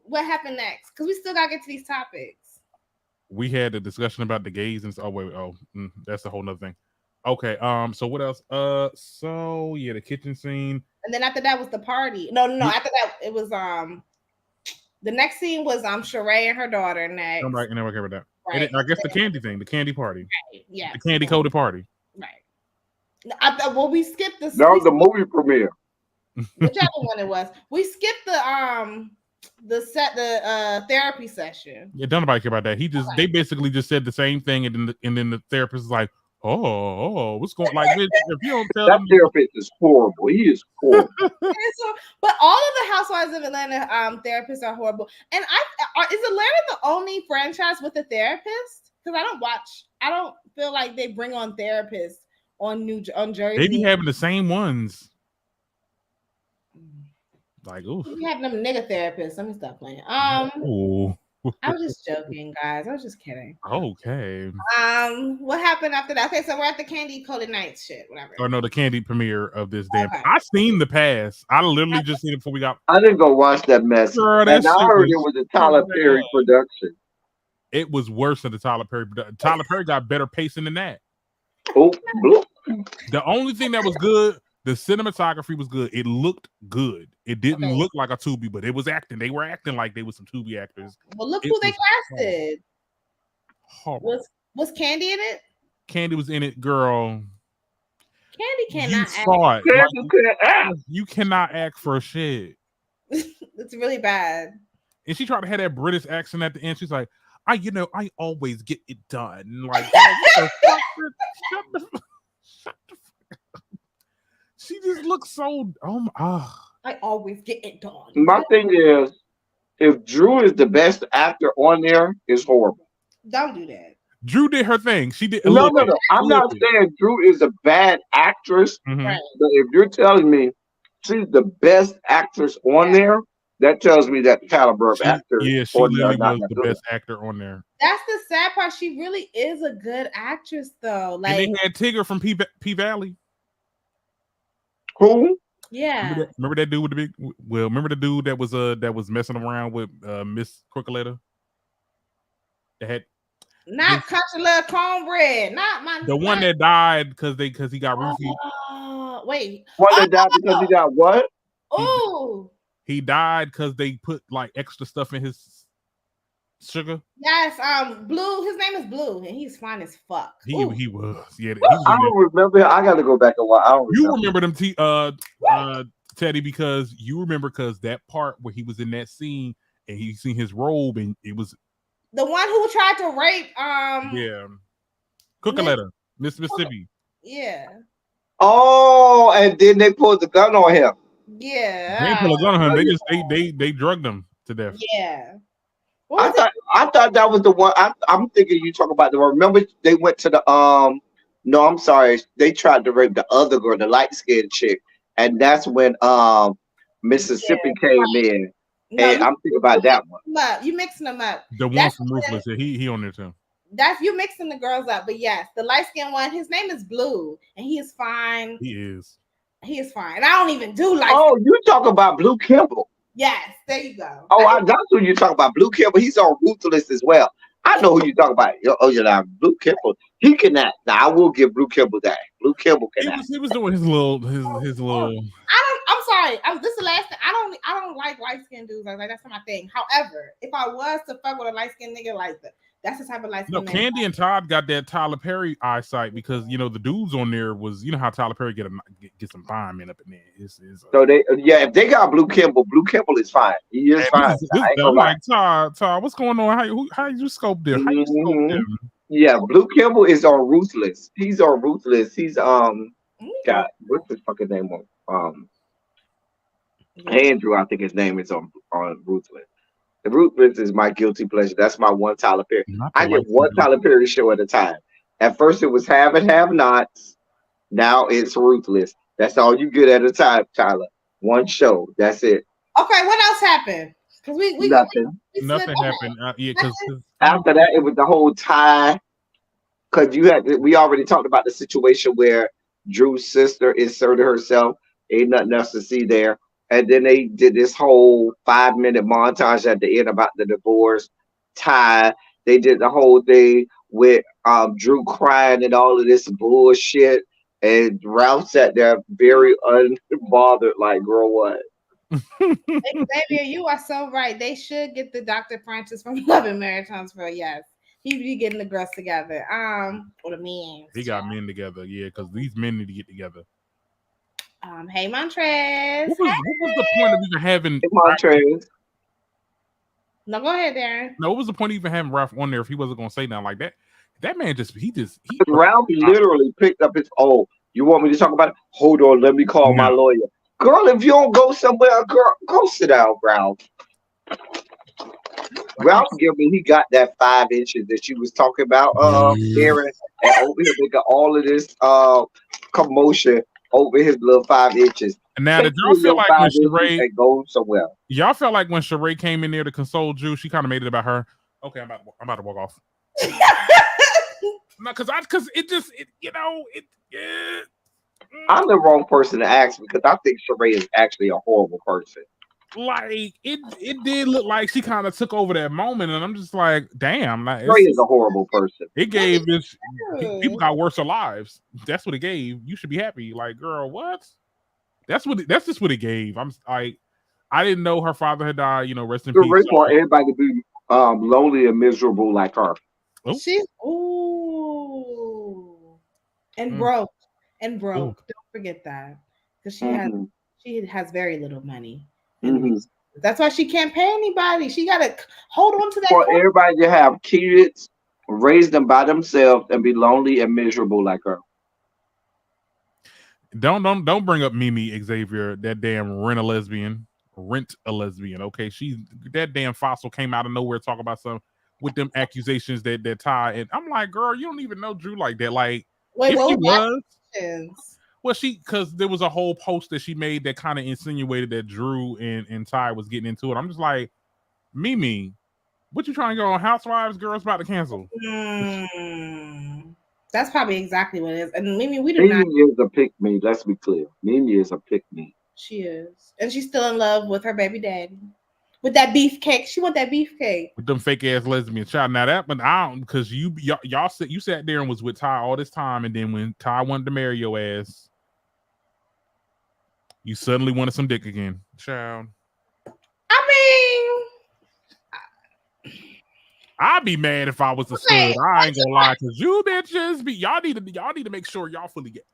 What happened next? Because we still gotta get to these topics. We had a discussion about the gays and that's a whole nother thing. Okay, so what else? So yeah, the kitchen scene. And then after that was the party. No. After that, it was the next scene was Sheree and her daughter next. I'm right, and then we covered that. Right. I guess the candy thing, the candy party. Right. Yeah. The candy coated party. Right. Well, we skipped this. That was the movie premiere. Whichever one it was. We skipped the therapy session. Yeah, don't nobody care about that. They basically just said the same thing, and then the therapist is like, oh, what's going like? If you don't tell that therapist is horrible. He is horrible. But all of the Housewives of Atlanta therapists are horrible. And is Atlanta the only franchise with a therapist? Because I don't feel like they bring on therapists on Jersey. They be having the same ones. Like, ooh. We have them nigga therapists. Let me stop playing. Ooh. I was just joking, guys. I was just kidding. Okay. What happened after that? Okay, so we're at the candy coated nights shit, whatever. Or no, the candy premiere of this damn. Okay. I seen the pass. I literally just seen it before we got. I didn't go watch that mess. Girl, and I heard it was a Tyler Perry production. It was worse than the Tyler Perry production. Tyler Perry got better pacing than that. Oh, the only thing that was good The cinematography was good. It looked good. It didn't Okay. look like a Tubi, but it was acting. They were acting like they were some Tubi actors. Well, look It who they was casted. horrible. Was Candy in it? Candy was in it, girl. Candy You cannot saw it. Candy couldn't act. You cannot act for shit. act. It's really bad. And she tried to have that British accent at the end. She's like, I always get it done. Like, what the fuck? Shut the fuck up. She just looks so I always get it done. My thing is, if Drew is the best actor on there, it's horrible. Don't do that. Drew did her thing. She did a No, little no, bit. no. I'm not saying Drew is a bad actress, Mhm. Right. but if you're telling me she's the best actress on there, that tells me that the caliber of actors She on there literally are not was that the good. best actor on there. That's the sad part. She really is a good actress, though. And Like, they had Tigger from P Valley. Who? yeah. Remember that dude with the big? Well, remember the dude that was messing around with Miss Crookletter? That had Not country love cornbread. Not my. the one that died because he got roofied. Oh, wait. One that died because he got what? Oh. He died because they put like extra stuff in his sugar. Yes. Blue. His name is Blue, and he's fine as fuck. He was. Yeah. He was I don't remember. I got to go back and watch. I don't you remember. remember them, Teddy, because that part where he was in that scene and he seen his robe and it was the one who tried to rape. Yeah. Crookletter, Mississippi. Yeah. Oh, and then they pulled the gun on him. Yeah. They didn't pull a gun on him. They just they drugged him to death. Yeah. I thought that was the one. I'm thinking you talk about the one. Remember they went to the No, I'm sorry. They tried to rape the other girl, the light skinned chick, and that's when Mississippi came in. No, And I'm thinking about that one. You mixing them up. The one from Ruthless. He on there too. That's you mixing the girls up, but yes, the light skinned one. His name is Blue, and he is fine. He is. He is fine. And I don't even do light. Oh, you talk about Blue Kimball. Yes, there you go. Oh, that's who you talk about. Blue Kimball. He's on Ruthless as well. I know who you talk about. Blue Kimball. He can act. Now I will give Blue Kimball that. Blue Kimball can act. He was doing his little. I'm sorry. This is the last thing. I don't like light skinned dudes. I was like, that's not my thing. However, if I was to fuck with a light skinned nigga like that, that's the type of light skinned. No, Candy and Todd got that Tyler Perry eyesight because the dudes on there was how Tyler Perry get some firemen up in there. So if they got Blue Kimball is fine. He is fine. I'm like Todd, what's going on? How you scope this? How you scope them? Yeah, Blue Kimball is on Ruthless. He's on Ruthless. He's God, what's his fucking name on Andrew? I think his name is on Ruthless. The Ruthless is my guilty pleasure. That's my one Tyler Perry. I get one Tyler Perry show at a time. At first it was Have and Have Nots. Now it's Ruthless. That's all you get at a time, Tyler. One show. That's it. Okay, what else happened? Because nothing. Nothing happened. Because after that it was the whole tie. Because we already talked about the situation where Drew's sister inserted herself. Ain't nothing else to see there. And then they did this whole 5-minute montage at the end about the divorce tie. They did the whole thing with Drew crying and all of this bullshit. And Ralph sat there very unbothered, like, girl, what? Xavier, you are so right. They should get the Dr. Francis from Love and Marriage Huntsville. Yes. He be getting the girls together. Or the men. He got men together, yeah, because these men need to get together. Hey Montrez. What was the point of even having Montrez? No, go ahead, Darren. No, what was the point of even having Ralph on there if he wasn't gonna say nothing like that? That man Ralph literally picked up his you want me to talk about it? Hold on, let me call my lawyer. Girl, if you don't go somewhere, girl, go sit down, Ralph. Ralph Gilman, he got that 5 inches that you was talking about, Darren, and over here they got all of this commotion over his little 5 inches. Now, did y'all feel like when Sheree go somewhere? Y'all felt like when Sheree came in there to console Drew, she kind of made it about her. Okay, I'm about to walk off. No, because I'm the wrong person to ask because I think Sheree is actually a horrible person. Like it did look like she kind of took over that moment, and I'm just like, damn, like Sheree is a horrible person. It gave this people got worse lives. That's what it gave. You should be happy. Like, girl, what? That's just what it gave. I'm like, I didn't know her father had died. You know, rest in The peace. rich want everybody to be lonely and miserable like her. Oh. She's and broke and Ooh. broke. Don't forget that, because she has very little money. And that's why she can't pay anybody. She gotta hold on to that. For everybody to have kids, raise them by themselves, and be lonely and miserable like her. Don't bring up Mimi Xavier, that damn Rent a lesbian. Okay, that damn fossil came out of nowhere talking about some with them accusations that Ty, and I'm like, girl, you don't even know Drew like that. Like, wait, if what she was well, because there was a whole post that she made that kind of insinuated that Drew and Ty was getting into it. I'm just like, Mimi, what you trying to go on Housewives? Girls about to cancel. That's probably exactly what it is. And Mimi, Mimi is a pick-me. Let's be clear. Mimi is a pick-me. She is, and she's still in love with her baby daddy. With that beefcake, she want that beefcake. With them fake ass lesbian child. Now that one, I don't, because y'all sat there and was with Ty all this time, and then when Ty wanted to marry your ass, you suddenly wanted some dick again, child. I mean, I'd be mad if I was a stud. I ain't gonna lie, because you bitches y'all need to make sure y'all fully get.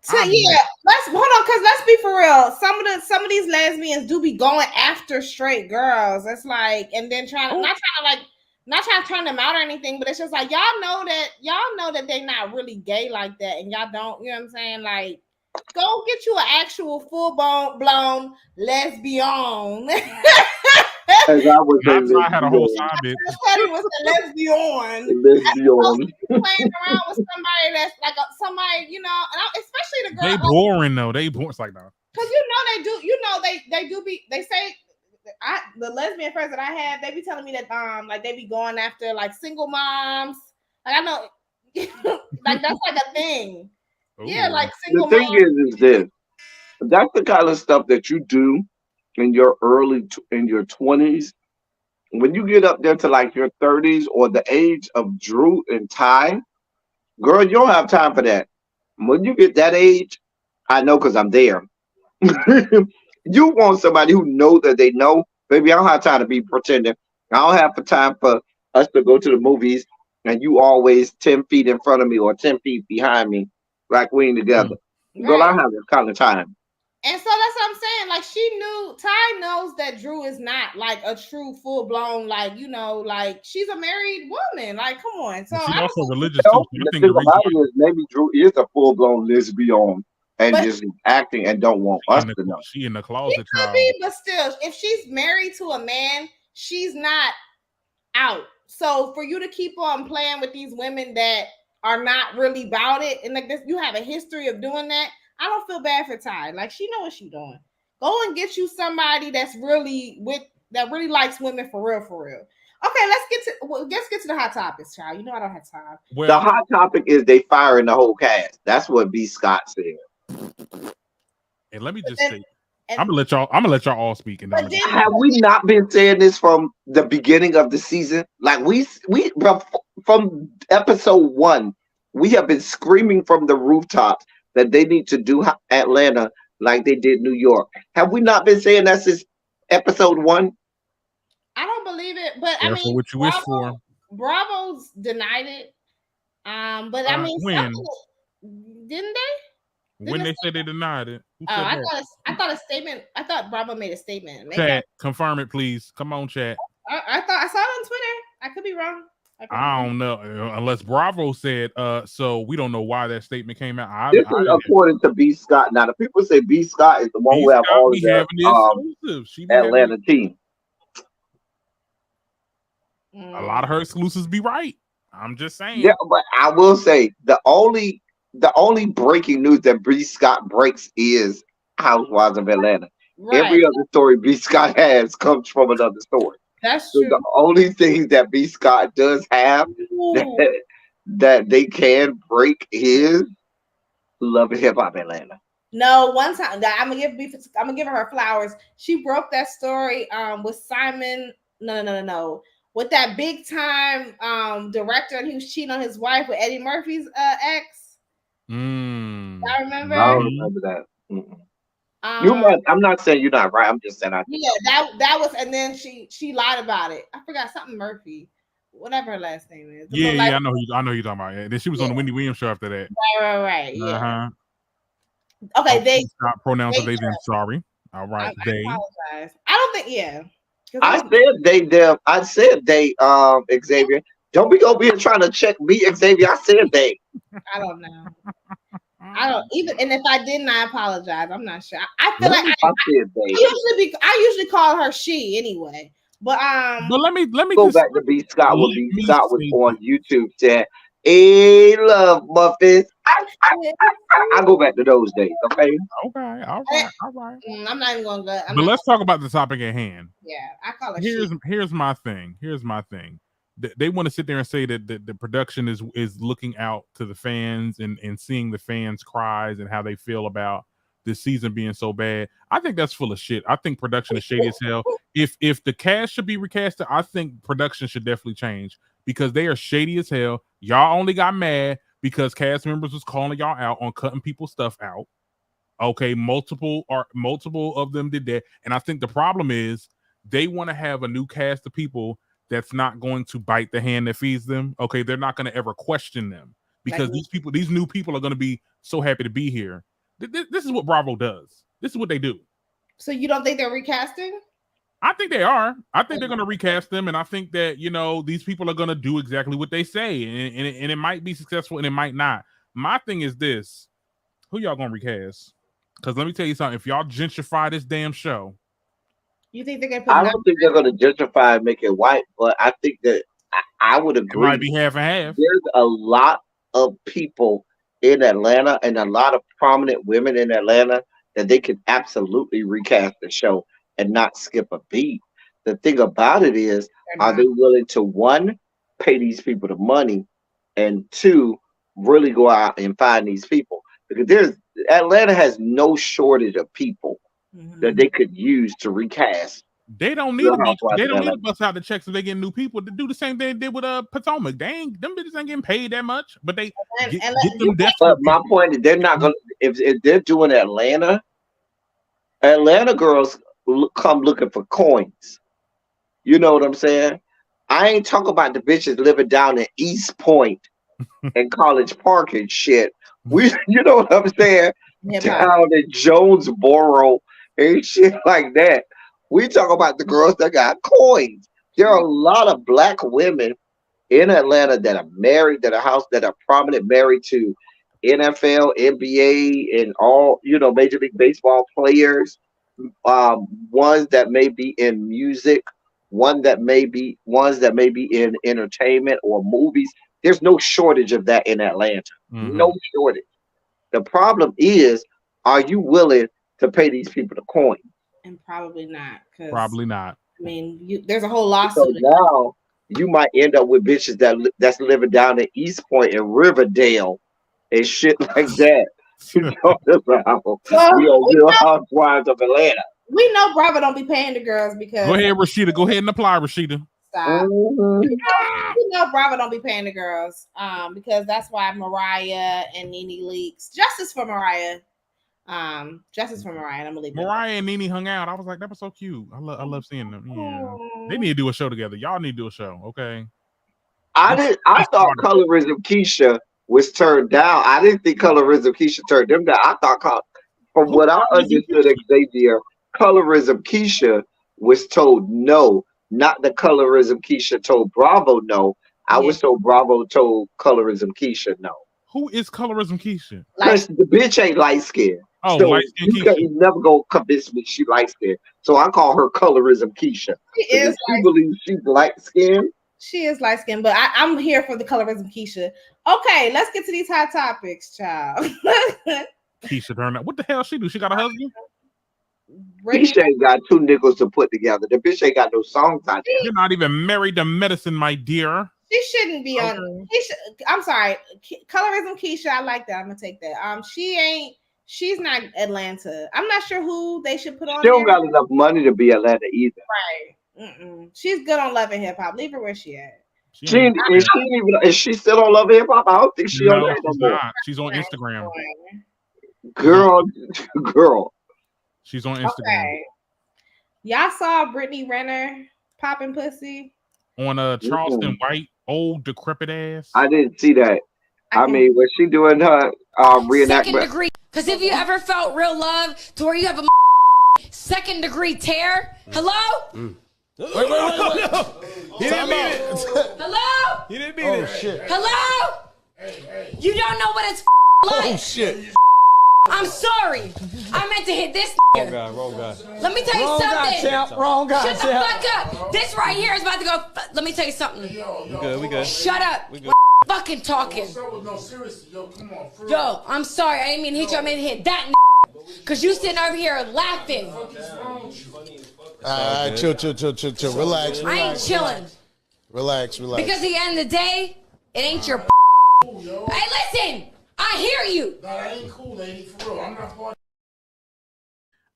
So yeah, let's hold on, because let's be for real. Some of these lesbians do be going after straight girls. It's like, and then not trying to turn them out or anything, but it's just like y'all know that they're not really gay like that, and y'all don't, you know what I'm saying? Like, go get you an actual full blown lesbian. As I was saying, I had a whole side bitch. It was a lesbian. Playing around with somebody that's like somebody, you know, and especially the girl. They boring though. They boring. It's like no. Because you know they do. You know they do be. They say the lesbian friends that I have, they be telling me that like they be going after like single moms. Like I know, like that's like a thing. Ooh. Yeah, like single moms. The thing is this. That's the kind of stuff that you do in your in your 20s. When you get up there to like your 30s or the age of Drew and Ty, girl, you don't have time for that. When you get that age, I know because I'm there. You want somebody who knows that they know. Baby, I don't have time to be pretending. I don't have the time for us to go to the movies and you always 10 feet in front of me or 10 feet behind me like we ain't together. Right. Girl, I have this kind of time. And so that's what I'm saying. Like Ty knows that Drew is not like a true full blown, like, you know, like she's a married woman. Like, come on. So she's also religious too. The thing about it is maybe Drew is a full blown lesbian and just acting and don't want us to know. She in the closet. She could be, but still, if she's married to a man, she's not out. So for you to keep on playing with these women that are not really about it, and like this, you have a history of doing that. I don't feel bad for Ty. Like, she know what she's doing. Go and get you somebody that really likes women for real, for real. Okay, let's get to the hot topics, child. You know I don't have time. Well, the hot topic is they firing the whole cast. That's what B. Scott said. And let me just say, I'm gonna let y'all all speak. And have we not been saying this from the beginning of the season? Like we from episode 1, we have been screaming from the rooftops that they need to do Atlanta like they did New York. Have we not been saying that since episode 1? I don't believe it, but I mean, what you wish for. Bravo's denied it. But I mean, when? Didn't they? When they said they denied it? I thought a statement. I thought Bravo made a statement. Chat, confirm it, please. Come on, chat. I thought I saw it on Twitter. I could be wrong. I don't know, unless Bravo said so. We don't know why that statement came out. This is according to B. Scott. Now the people say B. Scott is the one who have all of the Atlanta team. A lot of her exclusives be right. I'm just saying. Yeah, but I will say the only breaking news that B. Scott breaks is Housewives of Atlanta. Right. Every other story B. Scott has comes from another story. That's true. The only thing that B. Scott does have that they can break is Love and Hip Hop Atlanta. No, one time I'm gonna give her flowers. She broke that story with Simon. No. With that big time director, and he was cheating on his wife with Eddie Murphy's ex. I remember. I don't remember that. I'm not saying you're not right. I'm just saying Yeah, that was, and then she lied about it. I forgot something Murphy, whatever her last name is. The Yeah, little light. I know who you're talking about. Yeah. Then she was on the Wendy Williams show after that. Right. Yeah. Okay, Okay, stop pronouncing they then. Sorry. All right, I they. apologize. I don't think. Yeah. I said they them. I said they Xavier. Don't be over here trying to check me, Xavier. I said they. I don't know. I don't even, and if I didn't, I apologize. I'm not sure. I feel What like if I said they? I usually call her she anyway. But let me Go just back to B. Scott. Will let be me Scott was say on this. YouTube saying, "Hey, love muffins." I go back to those days. Okay. Okay, all right. I'm not even gonna go. But let's talk about the topic at hand. Yeah, I call her she. Here's my thing. They want to sit there and say that the production is looking out to the fans and seeing the fans' cries and how they feel about this season being so bad. I think that's full of shit. I think production is shady as hell. If the cast should be recasted, I think production should definitely change because they are shady as hell. Y'all only got mad because cast members was calling y'all out on cutting people's stuff out. Okay, multiple of them did that, and I think the problem is they want to have a new cast of people that's not going to bite the hand that feeds them. Okay, they're not going to ever question them because these new people are going to be so happy to be here. This is what Bravo does. This is what they do. So you don't think they're recasting? I think they are. I think they're going to recast them, and I think that these people are going to do exactly what they say, and it might be successful and it might not. My thing is this: who y'all going to recast? Because let me tell you something. If y'all gentrify this damn show, you think they're gonna put? I don't think they're going to gentrify and make it white, but I think that I would agree. It might be half and half. There's a lot of people in Atlanta and a lot of prominent women in Atlanta that they could absolutely recast the show and not skip a beat. The thing about it is, are they willing to, one, pay these people the money, and two, really go out and find these people? Because Atlanta has no shortage of people that they could use to recast. They don't need to bust out the checks if they get new people to do the same thing they did with Potomac. Them bitches ain't getting paid that much, but they get them desperate. But my point is, they're not gonna if they're doing Atlanta girls come looking for coins. You know what I'm saying? I ain't talking about the bitches living down in East Point and College Park and shit. You know what I'm saying? Down in Jonesboro and shit like that. We talk about the girls that got coins. There are a lot of black women in Atlanta that are married, that are prominent, married to NFL, NBA, and all Major League Baseball players. Ones that may be in music, ones that may be in entertainment or movies. There's no shortage of that in Atlanta. Mm-hmm. No shortage. The problem is, are you willing to pay these people the coin? And probably not. Probably not. I mean, there's a whole lawsuit. So now you might end up with bitches that's living down in East Point and Riverdale and shit like that. Real Housewives of Atlanta. We know Bravo don't be paying the girls because. Go ahead, Rashida. Go ahead and apply, Rashida. Stop. Mm-hmm. We know Bravo don't be paying the girls because that's why Mariah and Nene leaks. Justice for Mariah. I'm gonna leave Mariah and Nene hung out. I was like, that was so cute. I love seeing them. Yeah, they need to do a show together. Y'all need to do a show, okay? I thought Colorism Keisha was turned down. I didn't think Colorism Keisha turned them down. I thought, from what I understood, Xavier, Colorism Keisha was told no. Not the Colorism Keisha told Bravo no. I was told Bravo told Colorism Keisha no. Who is Colorism Keisha? Because the bitch ain't light skinned. Oh, so light-skinned Keisha. You never gonna convince me she light skinned. So I call her Colorism Keisha. She believes she's light skinned. She is light skinned, but I'm here for the Colorism Keisha. Okay, let's get to these hot topics, child. Keisha turned up. What the hell she do? She got a husband? Keisha ain't got two nickels to put together. The bitch ain't got no songs out there. You're not even married to medicine, my dear. She shouldn't be on. I'm sorry, Colorism Keisha. I like that. I'm gonna take that. She's not Atlanta. I'm not sure who they should put on. She don't got enough money to be Atlanta either. Right. She's good on Love and Hip Hop. Leave her where she at. Is she still on Love and Hip Hop? I don't think she on that no more. She's on Instagram. Girl. She's on Instagram. Okay. Y'all saw Brittney Renner popping pussy On Charleston White, old decrepit ass. I didn't see that. I mean, was she doing her reenactment? Second degree. Because if you ever felt real love to where you have a second degree tear, hello? Wait. He didn't mean it. Hello? He didn't mean it. Shit. Hello? You don't know what it's like. Oh, shit. I'm sorry. I meant to hit this. Wrong guy. Let me tell you something. Wrong guy, Shut the fuck up. This right here is about to go. Let me tell you something. We good. Shut up. We good. Fucking talking. No, seriously, yo, come on. Yo, I'm sorry. I didn't mean to hit you. I meant to hit that. Because you sitting over here laughing. Chill. Relax. I ain't chilling. Relax. Because at the end of the day, it ain't your. Hey, listen. I hear you. Nah, that ain't cool, lady. For real. I'm not part.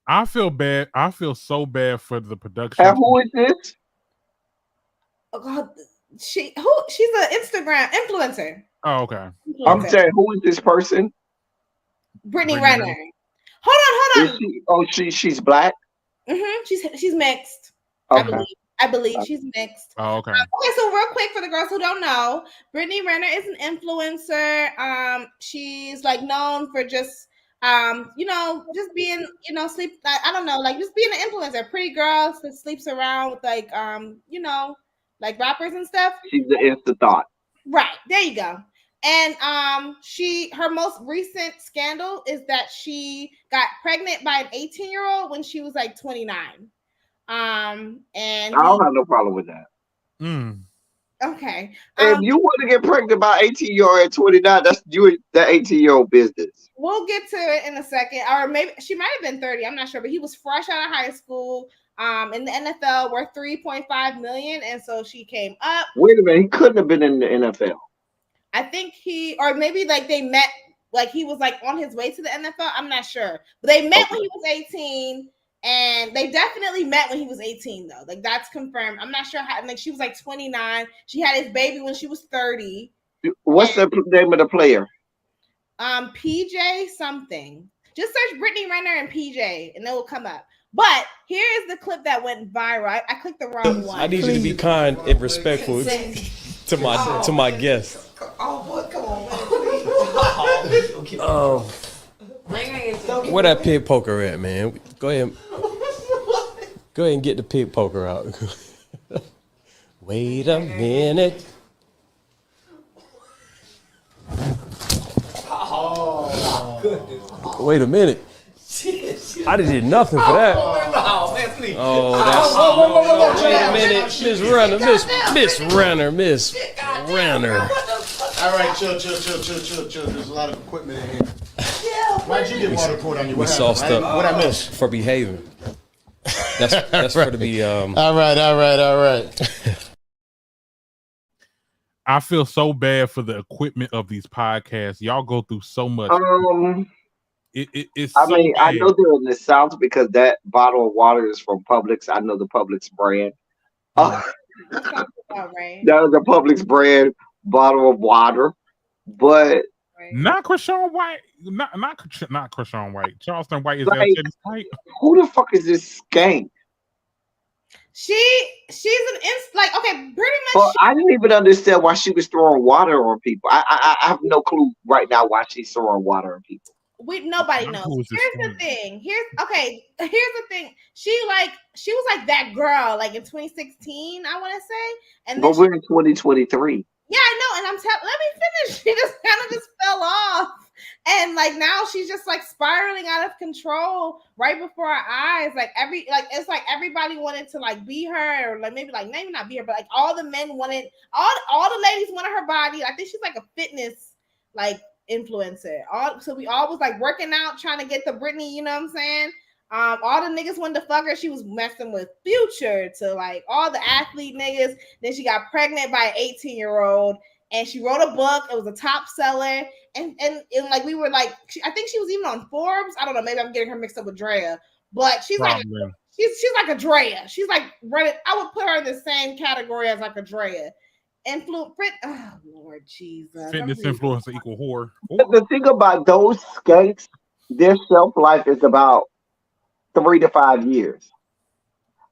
I feel bad. I feel so bad for the production. And who is this? Oh God, she's an Instagram influencer. Oh, okay. I'm saying, who is this person? Brittney Renner. Hold on. She's black. She's mixed. Okay. I believe she's mixed. Oh, okay. Okay, so real quick for the girls who don't know, Brittney Renner is an influencer. She's like known for just just being, sleep. I don't know, like just being an influencer, pretty girl that sleeps around with like like rappers and stuff. She's the Insta thought. Right, there you go. And her most recent scandal is that she got pregnant by an 18-year-old when she was like 29. And I don't have no problem with that. Okay. If you want to get pregnant by 18-year-old at 29, that's you that 18-year-old business. We'll get to it in a second. Or maybe she might have been 30. I'm not sure, but he was fresh out of high school. In the NFL, worth $3.5 million, and so she came up. Wait a minute, he couldn't have been in the NFL. I think or maybe like they met, like he was like on his way to the NFL. I'm not sure, but they met when he was 18, and they definitely met when he was 18 though. Like that's confirmed. I'm not sure how. Like she was like 29. She had his baby when she was 30. What's the name of the player? PJ something. Just search Brittney Renner and PJ, and it will come up. But here is the clip that went viral. I clicked the wrong one. I need you to be kind and respectful to my guests. Oh boy, come on, man. Where that pig poker at, man? Go ahead and get the pig poker out. Wait a minute. Wait a minute. I did nothing for that. Wait a minute, Miss Renner, Miss Renner. All right, chill. There's a lot of equipment in here. Why'd you get water poured on you? We sauced up. What I miss? For behaving. That's for to be. All right. I feel so bad for the equipment of these podcasts. Y'all go through so much. It's. I so mean, bad. I know they're in the South because that bottle of water is from Publix. I know the Publix brand. Right. That was a Publix brand bottle of water, but not Krishan White. Not Krishan White. Charleston White is like, White. Who the fuck is this skank? She's an okay, pretty much. Well, I didn't even understand why she was throwing water on people. I have no clue right now why she's throwing water on people. Nobody knows. Here's the thing. Here's the thing. She was like that girl like in 2016, I want to say. And but we're in 2023. Yeah, I know. And let me finish. She just kind of fell off. And like now she's just like spiraling out of control right before our eyes. It's like everybody wanted to like be her, or like maybe not be her, but like all the men wanted, all the ladies wanted her body. I think she's like a fitness like influencer. So we all was like working out, trying to get the Brittney, you know what I'm saying? All the niggas wanted to fuck her. She was messing with Future to like all the athlete niggas. Then she got pregnant by an 18-year-old, and she wrote a book. It was a top seller, and like we were like, I think she was even on Forbes. I don't know. Maybe I'm getting her mixed up with Drea, but she's like she's like a Drea. She's like running. I would put her in the same category as like a Drea. Oh Lord Jesus! Fitness influencer equal whore. The thing about those skanks, their shelf life is about 3 to 5 years.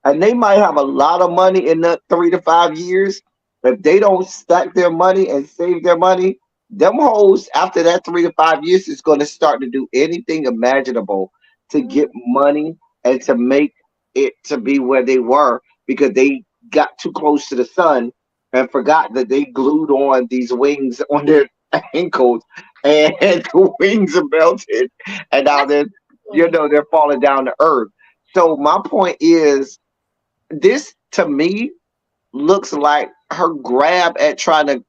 And they might have a lot of money in that 3 to 5 years. If they don't stack their money and save their money, them hoes after that 3 to 5 years is going to start to do anything imaginable to get money and to make it to be where they were because they got too close to the sun and forgot that they glued on these wings on their ankles and the wings are melted and now they're falling down to earth. So my point is this to me looks like her grab at trying to,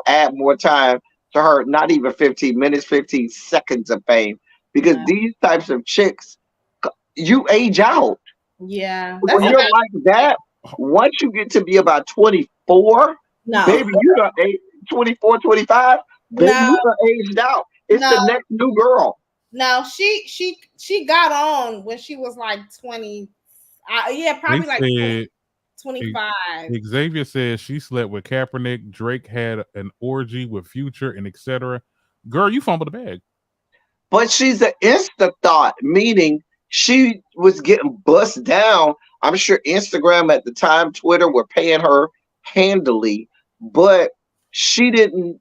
add more time to her, not even 15 minutes, 15 seconds of fame. Because these types of chicks, you age out. Yeah. When you're like that, once you get to be about 24, baby, you done 24, 25, baby, you done aged out. It's the next new girl. No, she got on when she was like 20. Probably like 25. Xavier says she slept with Kaepernick. Drake had an orgy with Future and etc. Girl, you fumbled the bag. But she's an insta thought, meaning she was getting bust down. I'm sure Instagram at the time, Twitter were paying her handily, but she didn't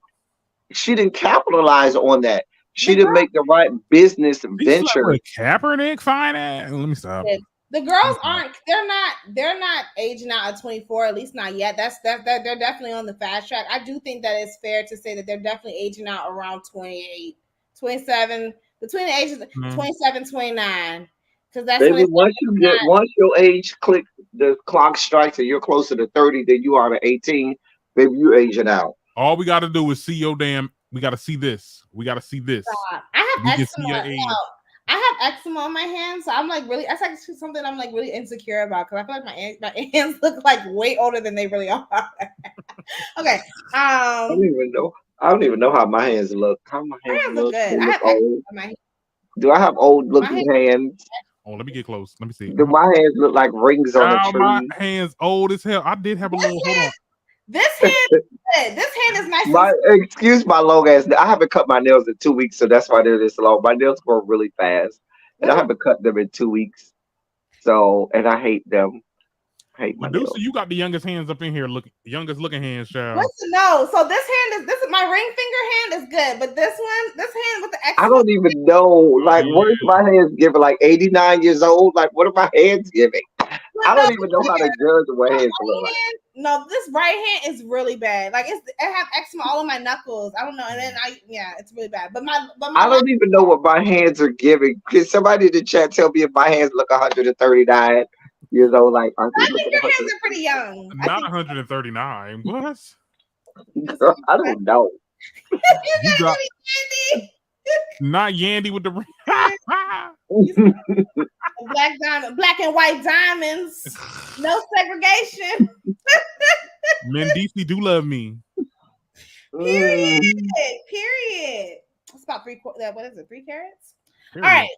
capitalize on that. She didn't make the right business venture. With Kaepernick, fine ass. Let me stop. The girls they're not aging out at 24, at least not yet. They're definitely on the fast track. I do think that it's fair to say that they're definitely aging out around 28, 27, between the ages of 27, 29. Because that's Baby, once your age the clock strikes and you're closer to 30 than you are to 18, baby, you aging out. All we gotta do is see your we gotta see this. We gotta see this. I have eczema. I have eczema on my hands, so I'm like really. That's like something I'm like really insecure about because I feel like my hands look like way older than they really are. Okay. I don't even know how my hands look. How my hands look good. I have old. Do I have old looking hands? Oh, let me get close. Let me see. Do my hands look like rings on a tree? My hands old as hell. I did have a little. Hold on. This hand is good. This hand is nice. Excuse my long ass. I haven't cut my nails in 2 weeks, so that's why they're this long. My nails grow really fast, and I haven't cut them in 2 weeks. So, and I hate them. Medusa, you got the youngest hands up in here. Youngest looking hands, child. Listen, no. So this is my ring finger hand is good, but this hand with the eczema. I don't even know. Like, what is my hands giving? Like 89 years old? Like, what are my hands giving? I don't even know how to judge what hands look like. No, this right hand is really bad. Like I have eczema all on my knuckles. I don't know, and then it's really bad. But I don't even know what my hands are giving. Can somebody in the chat tell me if my hands look 139 years old? Like, I think your hands are pretty young. Not 139. What? Girl, I don't know. You got really not Yandy with the ring. black and white diamonds, no segregation. Mendici do love me. Period. It's about 3 carats? Period. All right.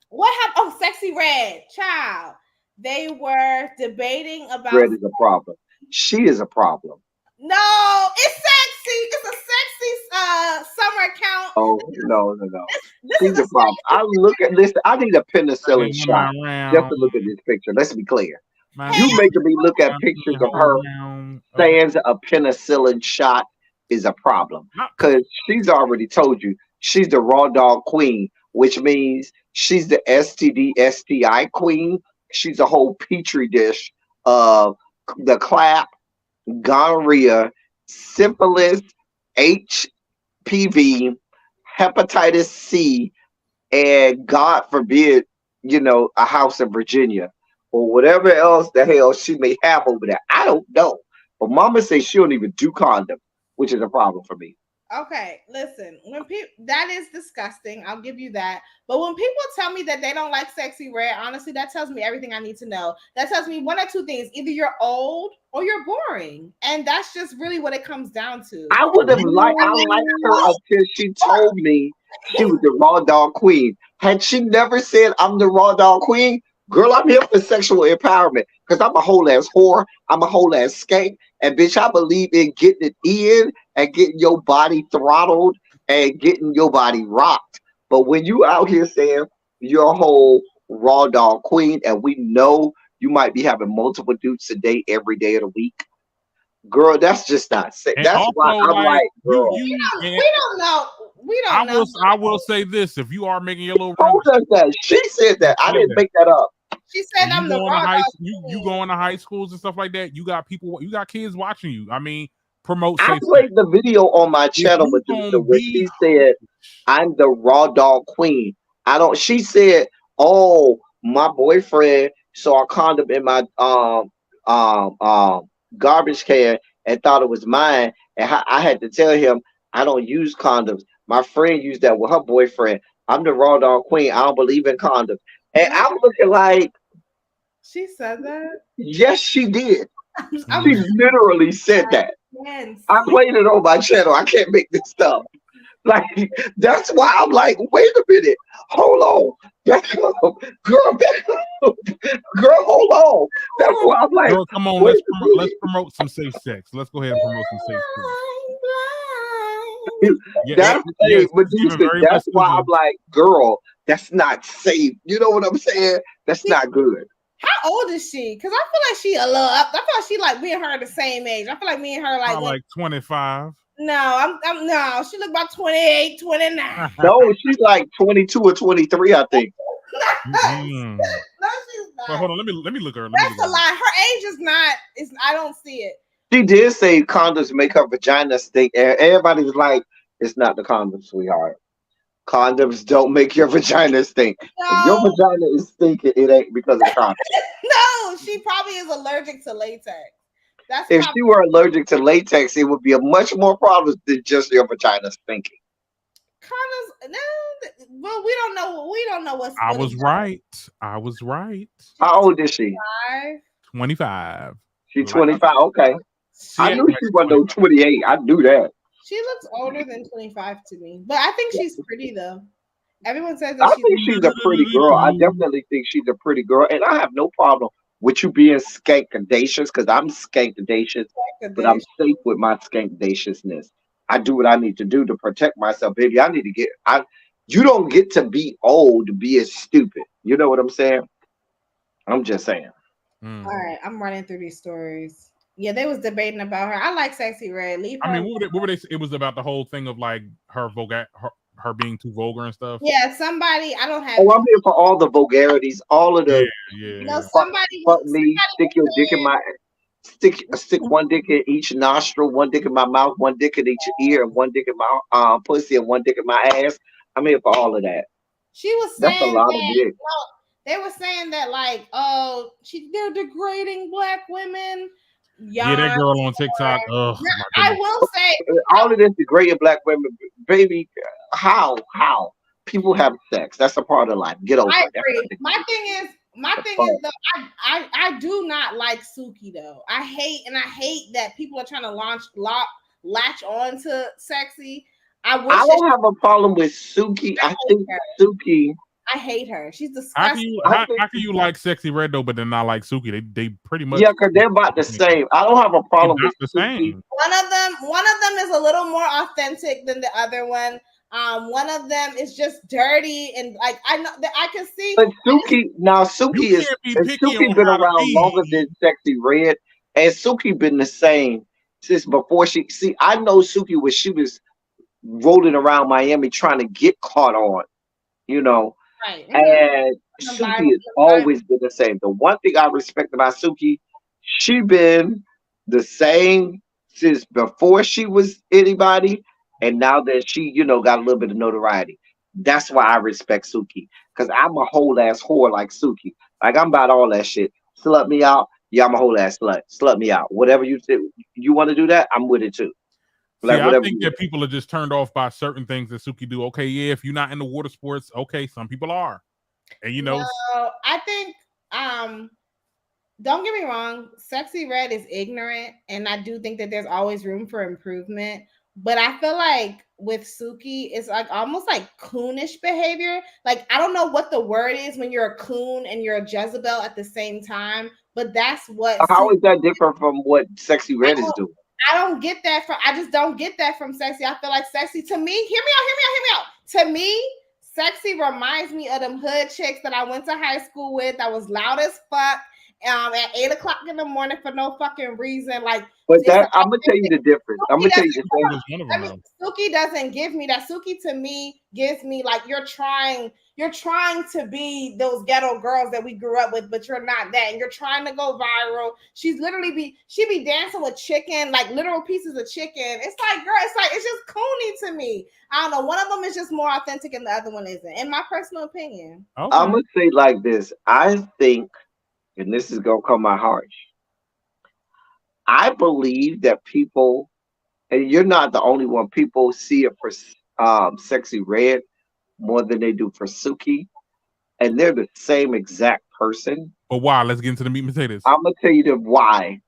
What happened? Oh, Sexy Red, child. They were debating about. Red is a problem. She is a problem. No, it's sexy. It's a sexy summer account. Oh no. She's a problem. I need a penicillin shot just to look at this picture. Let's be clear. You making me look at pictures of her saying a penicillin shot is a problem. Because she's already told you she's the raw dog queen, which means she's the STD, STI queen. She's a whole petri dish of the clap, gonorrhea, syphilis, HPV, hepatitis C, and God forbid, a house in Virginia or whatever else the hell she may have over there. I don't know. But mama says she don't even do condom, which is a problem for me. Okay, listen, that is disgusting. I'll give you that. But when people tell me that they don't like Sexy Red, honestly, that tells me everything I need to know. That tells me one or two things. Either you're old or you're boring. And that's just really what it comes down to. I liked her until she told me she was the raw dog queen. Had she never said I'm the raw dog queen, girl, I'm here for sexual empowerment because I'm a whole ass whore. I'm a whole ass skank. And bitch, I believe in getting it in and getting your body throttled and getting your body rocked. But when you out here saying You're a whole raw dog queen, and we know you might be having multiple dudes a day every day of the week. Girl, that's just not safe. And That's why also, I'm like like, girl, We don't know. We don't know. I will say this: if you are making your little told run, us that. She said that. I didn't make that up. She said and I'm you the going to raw high, dog you queen. going to high schools and stuff like that. You got kids watching you. I mean, promote I safe sex. played the video on my If channel, you Medusa, gonna where be, she said, I'm the raw dog queen. I don't, she said, oh, my boyfriend saw a condom in my garbage can and thought it was mine. And I had to tell him, I don't use condoms. My friend used that with her boyfriend. I'm the raw dog queen. I don't believe in condoms. And I'm looking like, She said that. yes, she did. I'm She literally said that. I played it on my channel. I can't make this stuff. Like, that's why I'm like, wait a minute. Hold on. Back up. Girl, back up. Girl, hold on. That's why I'm like, girl, come on, wait a let's minute. promote some safe sex. Let's go ahead and promote some safe sex. Yeah, That's yes, Medusa, Stephen, very that's much why so. I'm like, girl, that's not safe. You know what I'm saying? That's not good. How old is she? Because I feel like she a little up. I feel like she like me and her the same age. I feel like me and her Like 25. No, I'm no. She look about 28, 29. No, she's like 22 or 23, I think. No, she's not. Well, hold on, let me look her. That's a lie. Her age is not. It's I don't see it. She did say condoms make her vagina stink. And everybody was like, it's not the condom, sweetheart. Condoms don't make your vagina stink. If your No, vagina is stinking, it ain't because of the condom. no. She probably is allergic to latex. That's If probably she were allergic to latex, it would be a much more problem than just your vagina stinking. condoms. No, well, we don't know. We don't know what's. I was right. I was right. How old is she? 25. She's 25. Okay. I knew she wasn't no 28. I knew that. She looks older than 25 to me, but I think she's pretty though. Everyone says I that think she's a pretty girl. I definitely think she's a pretty girl. And I have no problem with you being skankadacious because I'm skankadacious, but I'm safe with my skankadaciousness. I do what I need to do to protect myself, baby. I need to get you don't get to be old to be as stupid. You know what I'm saying? I'm just saying. All right, I'm running through these stories. Yeah, they was debating about her. I like Sexy Red. Leave her. I mean, what were they? It was about the whole thing of like her her being too vulgar and stuff. Yeah, somebody. I don't have. Oh, I'm here for all the vulgarities, all of the. Yeah. No, somebody. Fuck me, stick your dick in my. Stick one dick in each nostril, one dick in my mouth, one dick in each ear, and one dick in my pussy, and one dick in my ass. I'm here for all of that. She was That's saying a lot that, of dick. they were saying that like, oh, they're degrading black women. Yeah, that girl on TikTok. Now, I will say all of this degrading black women, baby. How people have sex? That's a part of life. Get over I it. agree. My thing is though, I do not like Suki though. I hate that people are trying to latch on to Sexy. I don't have a problem with Suki. I think Suki. I hate her. She's disgusting. How can you like Sexy Red though, but then not like Suki? They pretty much because they're about the same. I don't have a problem with the Suki. same. One of them is a little more authentic than the other one. One of them is just dirty and like I know that I can see. But Suki's been around longer than Sexy Red, and Suki been the same since before she. See, I know Suki when she was rolling around Miami trying to get caught on, you know. Right. And Suki has always been the same. The one thing I respect about Suki, she been the same since before she was anybody, and now that she, got a little bit of notoriety. That's why I respect Suki. Because I'm a whole ass whore like Suki. Like I'm about all that shit. Slut me out. Yeah, I'm a whole ass slut. Slut me out. Whatever you want to do that, I'm with it too. Like, I think that people are just turned off by certain things that Suki do. Okay, yeah, if you're not in the water sports, okay, some people are. And I think don't get me wrong, Sexy Red is ignorant, and I do think that there's always room for improvement. But I feel like with Suki, it's like almost like coonish behavior. Like I don't know what the word is when you're a coon and you're a Jezebel at the same time, but that's what. How is that different from what Sexy Red is doing? I don't get that I just don't get that from Sexy. I feel like Sexy, to me, hear me out. To me, Sexy reminds me of them hood chicks that I went to high school with. That was loud as fuck. At 8 o'clock in the morning for no fucking reason. Like, But that I'm gonna tell you the difference. I'm gonna tell you the thing. I mean, Suki doesn't give me that. Suki to me gives me like you're trying to be those ghetto girls that we grew up with, but you're not that, and you're trying to go viral. She be dancing with chicken, like literal pieces of chicken. It's like, girl, it's just corny to me. I don't know. One of them is just more authentic, and the other one isn't, in my personal opinion. Okay. I'm gonna say like this. I think, and this is gonna come out harsh. I believe that people, and you're not the only one, people see it for Sexy Red more than they do for Suki. And they're the same exact person. But why? Let's get into the meat and potatoes. I'm going to tell you the why.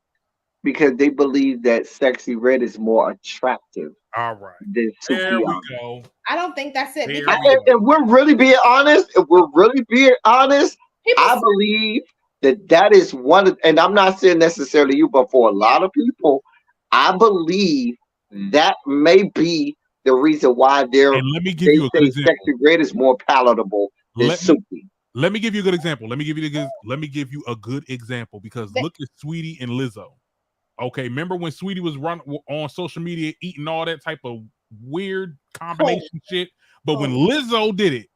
Because they believe that Sexy Red is more attractive. All right. Than Suki. There we go. I don't think that's it. If we're really being honest, I believe that is one of, and I'm not saying necessarily you, but for a lot of people, I believe that may be the reason why let me give you a good example. Sexy Red is more palatable than Suki. Let me give you a good example. Let me give you a good example because look at Sweetie and Lizzo. Okay, remember when Sweetie was on social media eating all that type of weird combination shit? But when Lizzo did it,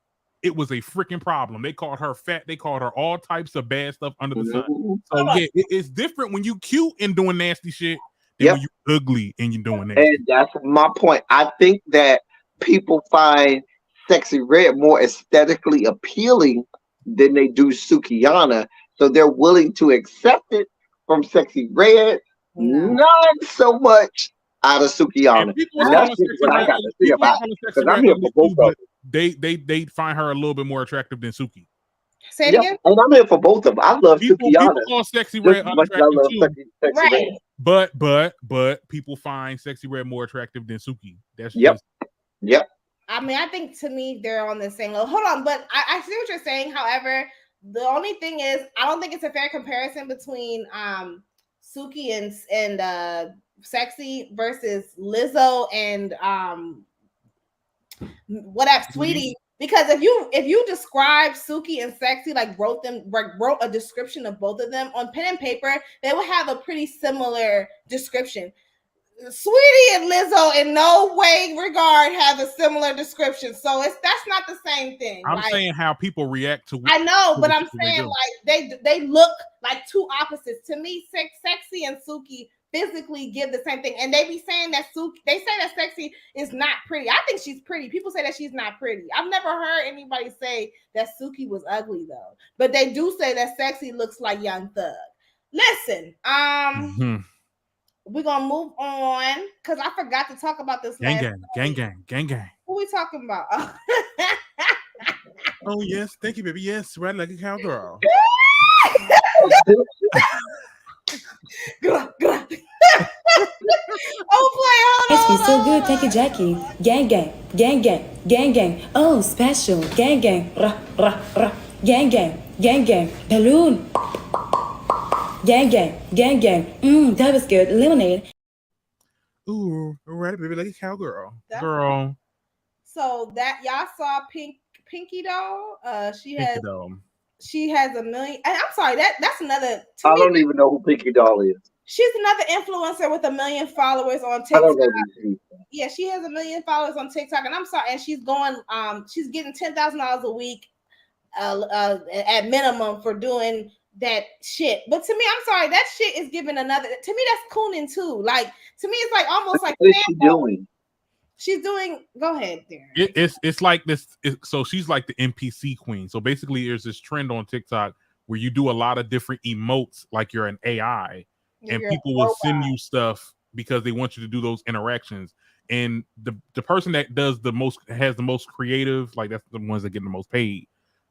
it was a freaking problem. They called her fat. They called her all types of bad stuff under the sun. So yeah, it's different when you cute and doing nasty shit than when you ugly and you're doing nasty. And that's my point. I think that people find Sexy Red more aesthetically appealing than they do Sukihana. So they're willing to accept it from Sexy Red, not so much out of Sukihana. That's what I got to say about it. Because I'm here for both of them. They find her a little bit more attractive than Suki. Say it again. And I'm here for both of them. I love Sukihana. People call Sexy Red unattractive too. Right. But people find Sexy Red more attractive than Suki. That's Yep. I mean, I think to me they're on the same level. Hold on, but I see what you're saying. However, the only thing is, I don't think it's a fair comparison between Suki and Sexy versus Lizzo and whatever Sweetie. Because if you describe Suki and Sexy, like wrote a description of both of them on pen and paper, they would have a pretty similar description. Sweetie and Lizzo in no way regard have a similar description, so that's not the same thing. I'm saying how people react to. I know, but I'm saying like they look like two opposites to me. Sexy and Suki physically give the same thing, and they be saying that they say that Sexy is not pretty. I think she's pretty. People say that she's not pretty. I've never heard anybody say that Suki was ugly though, but they do say that Sexy looks like Young Thug. Listen, we're gonna move on because I forgot to talk about this. Gang. Who we talking about? Oh yes, thank you, baby. Yes, right like a cowgirl. Good. Oh, play. It's so good. Thank you, Jackie. Gang. Oh, special. Gang. Gang. Balloon. Gang. That was good. Lemonade. Ooh, right, baby, like a cowgirl. Girl. So that y'all saw Pinky Doll. She has a million. I'm sorry, that's another. I don't even know who Pinky Doll is. She's another influencer with 1 million followers on TikTok. I don't know. Yeah, she has 1 million followers on TikTok, and I'm sorry, and she's getting $10,000 a week at minimum for doing that shit. But to me, I'm sorry, that shit is giving another. To me, that's cooning too. Like to me, it's like almost like. What is she doing? She's doing. Go ahead, Darren. It's like this. So she's like the NPC queen. So basically, there's this trend on TikTok where you do a lot of different emotes, like you're an AI, and people will send you stuff because they want you to do those interactions. And the person that has the most creative, like that's the ones that get the most paid.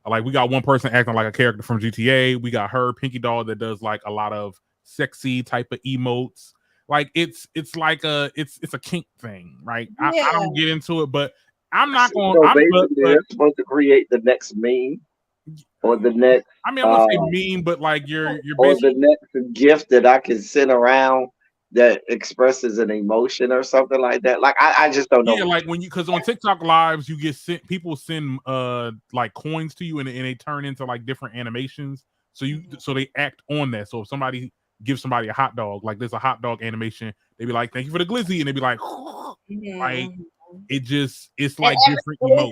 Like we got one person acting like a character from GTA. We got her Pinky Doll that does like a lot of sexy type of emotes. Like it's like a kink thing, right? I don't get into it, but I'm not going. So basically, they're supposed to create the next meme or the next. I mean, I wouldn't say meme, but like you're or the next gift that I can send around that expresses an emotion or something like that. Like I just don't know. Yeah, like when you because on TikTok lives you get sent people send like coins to you and they turn into like different animations. So they act on that. So if somebody gives somebody a hot dog, like there's a hot dog animation, they be like, "Thank you for the glizzy," and they be like, like it's like different emotes.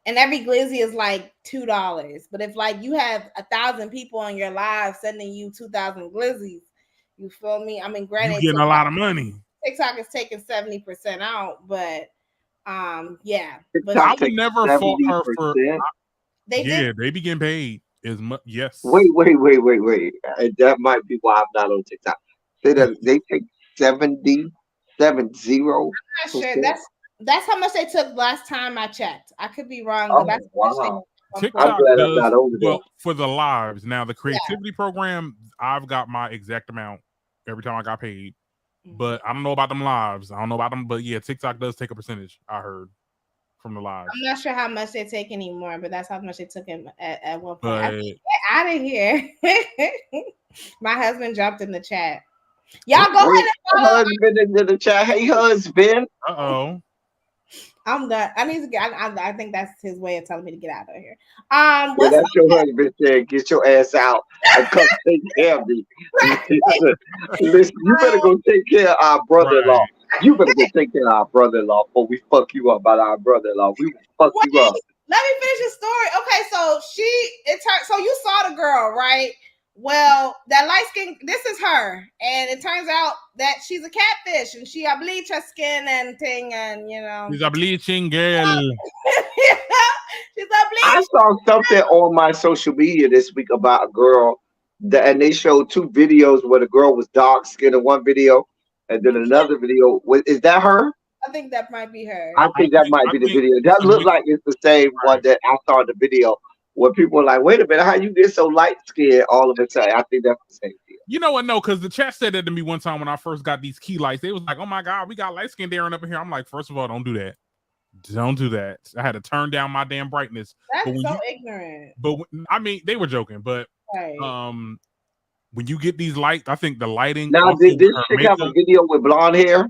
And every glizzy is like $2. But if like you have 1,000 people on your live sending you 2,000 glizzies, you feel me? I mean, granted, you getting a lot of money. TikTok is taking 70% out, but yeah. But I would never fault her for. They be getting paid as much. Yes. Wait. That might be why I'm not on TikTok. Say that they take 70. I'm not sure. That's how much they took last time I checked. I could be wrong, but that's wow. TikTok does well for the lives. Now the creativity program, I've got my exact amount every time I got paid. But I don't know about them lives. I don't know about them, but yeah, TikTok does take a percentage. I heard from the lives. I'm not sure how much they take anymore, but that's how much they took at one point. I mean, get out of here. My husband jumped in the chat. Y'all go ahead and follow. Husband into the chat. Hey, husband. I'm done. I need to get. I think that's his way of telling me to get out of here. Well, that's your husband saying, "Get your ass out and come take care of me." Listen, you better go take care of our brother-in-law. Right. You better go take care of our brother-in-law before we fuck you up about our brother-in-law. We will fuck you up. Let me finish the story. Okay, so so you saw the girl, right? Well, that light skin, this is her, and it turns out that she's a catfish, and she bleach her skin and thing, and she's a bleaching girl. She's a bleach. I saw something on my social media this week about a girl and they showed 2 videos where the girl was dark skinned in one video, and then another video. Is that her? I think that might be her. I think that might be the video. That looked like it's the same one that I saw in the video. Where people are like, wait a minute, how you get so light skinned all of a sudden? I think that's the same deal. You know what? No, because the chat said that to me one time when I first got these key lights. They was like, oh my God, we got light skinned Darren up in here. I'm like, first of all, don't do that. Don't do that. I had to turn down my damn brightness. That's so ignorant. But I mean, they were joking, but when you get these lights, I think the lighting. Now, did this chick have a video with blonde hair?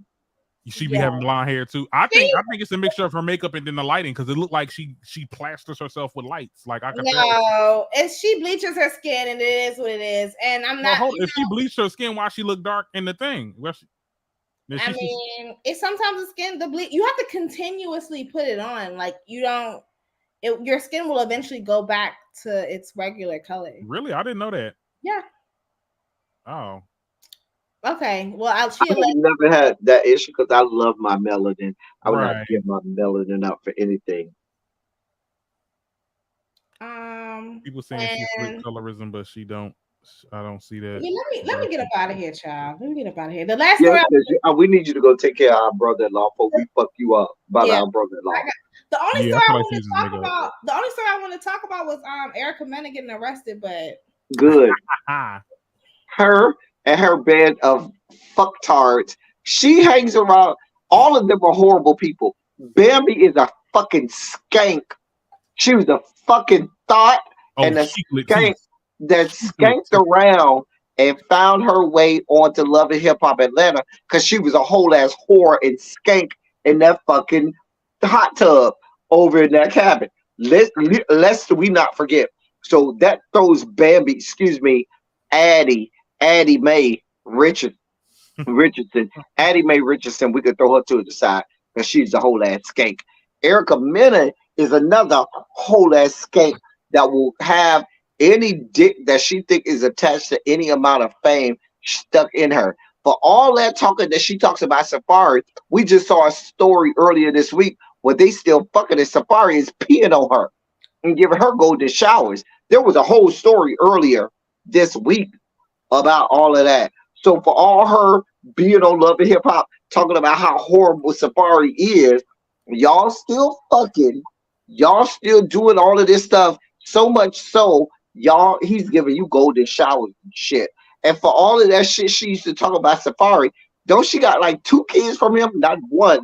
She be having blonde hair too. I think it's a mixture of her makeup and then the lighting because it looked like she plasters herself with lights. Like I could tell. She bleaches her skin and it is what it is. And I'm not. If she bleached her skin, why she look dark in the thing? It's sometimes the skin, the bleach. You have to continuously put it on. Like you don't. Your skin will eventually go back to its regular color. Really, I didn't know that. Yeah. Oh. Okay, well, I never had that issue because I love my melanin. I would not give my melanin up for anything. People saying she's split colorism, but she don't. I don't see that. Yeah, let me get up out of here, child. Let me get up out of here. The last story we need you to go take care of our brother-in-law before we fuck you up about our brother-in-law. The only story I want to talk about was Erica Mena getting arrested, but good. Her and her band of fucktards. She hangs around. All of them are horrible people. Bambi is a fucking skank. She was a fucking thought and a skank that skanked around and found her way onto Love and Hip Hop Atlanta because she was a whole ass whore and skank in that fucking hot tub over in that cabin. Lest we not forget. So that throws Bambi, Addie Mae Richardson. Addie Mae Richardson, we could throw her to the side because she's a whole ass skank. Erica Mena is another whole ass skank that will have any dick that she think is attached to any amount of fame stuck in her. For all that talking that she talks about Safari, we just saw a story earlier this week where they still fucking and Safari is peeing on her and giving her golden showers. There was a whole story earlier this week about all of that. So for all her being on Love and Hip Hop, talking about how horrible Safari is, y'all still fucking, y'all still doing all of this stuff. So much so, he's giving you golden showers and shit. And for all of that shit she used to talk about Safari, don't she got like 2 kids from him? Not 1,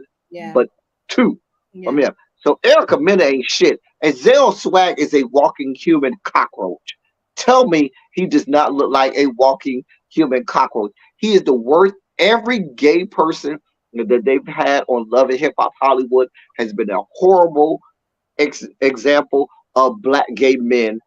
but 2 from him. So Erica Mena ain't shit. And Zell Swag is a walking human cockroach. Tell me he does not look like a walking human cockroach. He is the worst Every gay person that they've had on Love and Hip Hop Hollywood has been a horrible example of black gay men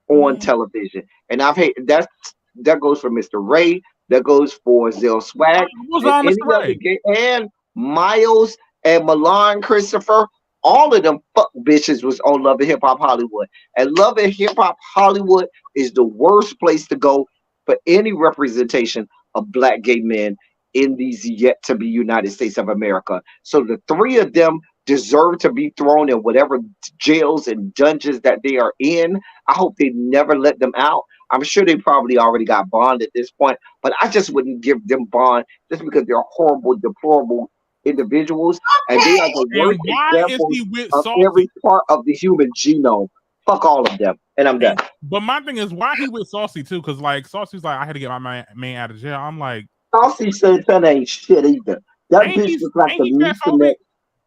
on Mhm. television. And I've hate that goes for Mr. Ray, that goes for Zell Swag, What's and wrong, any Mr. other Ray? gay, and Miles and Milan Christopher. All of them fuck bitches was on Love and Hip Hop Hollywood. And Love and Hip Hop Hollywood is the worst place to go for any representation of black gay men in these yet to be United States of America. So the three of them deserve to be thrown in whatever jails and dungeons that they are in. I hope they never let them out. I'm sure they probably already got bond at this point, but I just wouldn't give them bond just because they're horrible, deplorable individuals, and they are the worst And why is examples he with of Saucy? every part of the human genome. Fuck all of them, and I'm done. But my thing is, why he with Saucy too? Because like Saucy's like, I had to get my man out of jail. I'm like, Saucy Santana ain't shit either. That ain't bitch looks like the he transphobic? Mucinex.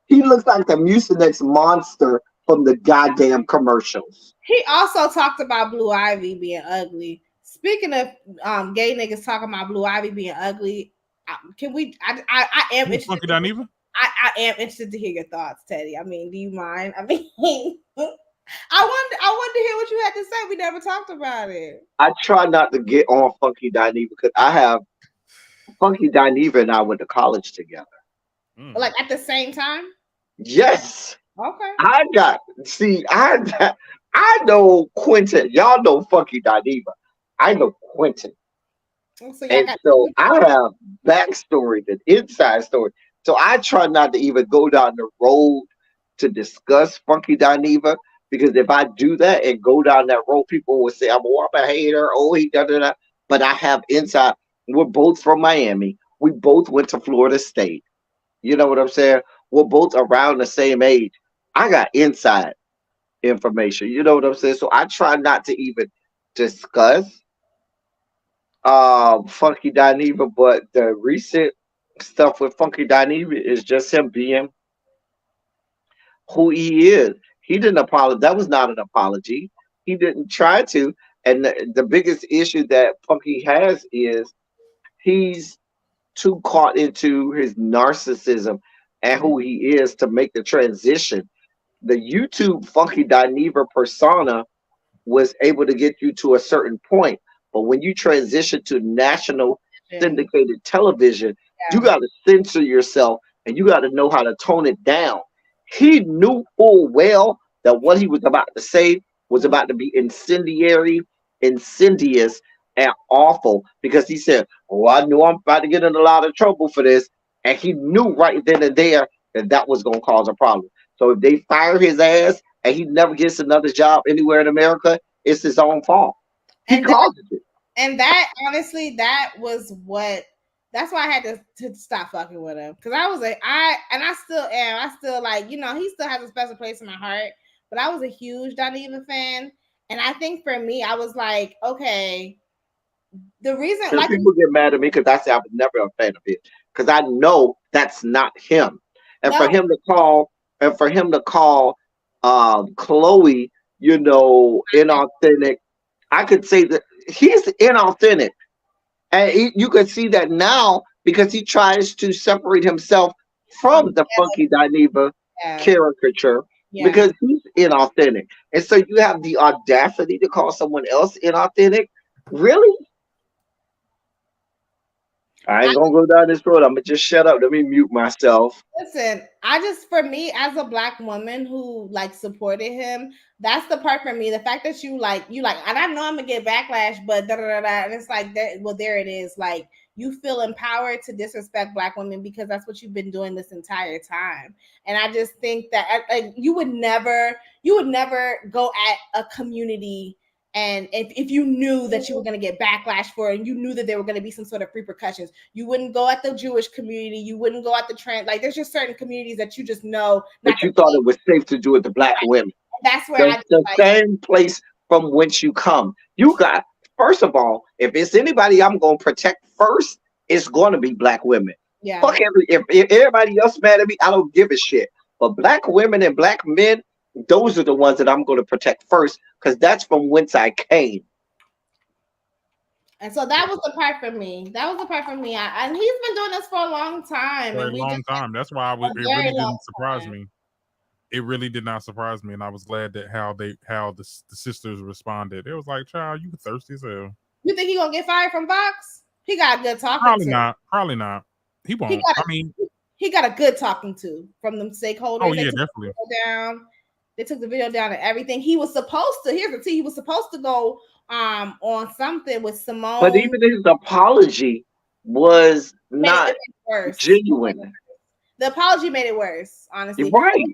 He looks like the Mucinex monster from the goddamn commercials. He also talked about Blue Ivy being ugly. Speaking of gay niggas talking about Blue Ivy being ugly, can we? I am interested. Funky Dineva? I am interested to hear your thoughts, Teddy. I mean, do you mind? I mean, I wanted to hear what you had to say. We never talked about it. I try not to get on Funky Dineva because I have Funky Dineva and I went to college together. Like at the same time? Yes. Okay. I know Quentin. Y'all know Funky Dineva. I know Quentin. So And so I have backstory and inside story. So I try not to even go down the road to discuss Funky Dineva because if I do that and go down that road, people will say I'm a hater. Oh, he da da da. But I have inside. We're both from Miami. We both went to Florida State. You know what I'm saying? We're both around the same age. I got inside information. You know what I'm saying? So I try not to even discuss Funky Dineva, but the recent stuff with Funky Dineva is just him being who he is. He didn't apologize. That was not an apology. He didn't try to. And the biggest issue that Funky has is he's too caught into his narcissism and who he is to make the transition. The YouTube Funky Dineva persona was able to get you to a certain point. But when you transition to national syndicated television, you got to censor yourself and you got to know how to tone it down. He knew full well that what he was about to say was about to be incendiary, insidious, and awful because he said, "Oh, I knew I'm about to get in a lot of trouble for this." And he knew right then and there that that was going to cause a problem. So if they fire his ass and he never gets another job anywhere in America, it's his own fault. He caused it. And that honestly, that's why I had to stop fucking with him. Because I was like, I still am. I still like, he still has a special place in my heart. But I was a huge Dineva fan. And I think for me, I was like, okay, the reason like people get mad at me because I say I was never a fan of it. Because I know that's not him. And for him to call Chloe, inauthentic, I could say that he's inauthentic. And you could see that now because he tries to separate himself from the Funky Dineva caricature because he's inauthentic. And so you have the audacity to call someone else inauthentic? Really? I ain't gonna go down this road. I'm gonna just shut up. Let me mute myself. Listen, for me, as a black woman who supported him, that's the part for me. The fact that you like, and I know I'm gonna get backlash, but and it's like that. Well, there it is. Like you feel empowered to disrespect black women because that's what you've been doing this entire time. And I just think that you would never go at a community. And if you knew that you were going to get backlash for it and you knew that there were going to be some sort of repercussions, you wouldn't go at the Jewish community. You wouldn't go at the trans. There's just certain communities that you just know. But you thought it was safe to do it to black women. That's where the same place from whence you come. You got, first of all, if it's anybody I'm going to protect first, it's going to be black women. Yeah. Fuck if everybody else mad at me, I don't give a shit. But black women and black men, those are the ones that I'm going to protect first because that's from whence I came. And so that was the part for me. That was the part for me. And he's been doing this for a long time. For a and long time. That's why it very really long didn't surprise time. me. It really did not surprise me, and I was glad that how the sisters responded. It was like, child, you thirsty as hell. You think he gonna get fired from Fox? He got a good talking Probably to. not. Probably not. He won't. He got a good talking to from them stakeholders. Oh yeah, definitely. They took the video down and everything. He was supposed to. Here's the tea. He was supposed to go on something with Simone. But even his apology was not genuine. The apology made it worse, honestly. You're right.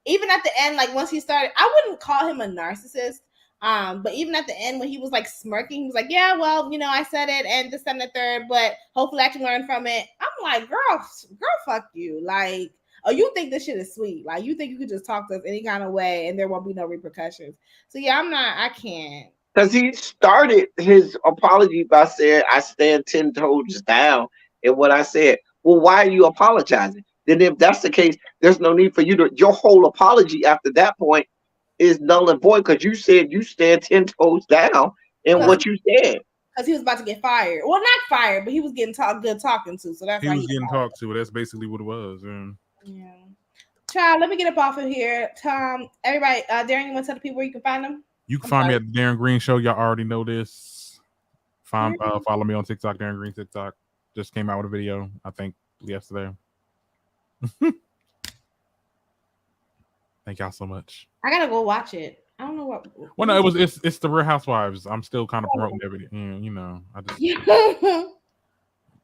Even at the end, like once he started, I wouldn't call him a narcissist. But even at the end when he was like smirking, he was like, yeah, well, I said it and this and the third, but hopefully I can learn from it. I'm like, girl, fuck you. Like, oh, you think this shit is sweet. Like, you think you could just talk to us any kind of way and there won't be no repercussions. So yeah, I can't. Because he started his apology by saying, I stand 10 toes down in what I said. Well, why are you apologizing? Then if that's the case, there's no need for you to, your whole apology after that point is null and void because you said you stand 10 toes down in what you said. Because he was about to get fired. Well, not fired, but he was getting good talking to. So that's he was getting talked to. That's basically what it was. Yeah. Child, let me get up off of here. Tom, everybody, Darren, you want to tell the people where you can find them? You can find me at the Darren Green Show. Y'all already know this. Follow me on TikTok, Darren Green TikTok. Just came out with a video, I think, yesterday. Thank y'all so much. I gotta go watch it. I don't know what. Well, no, it's the Real Housewives. I'm still kind of promoting everything. I just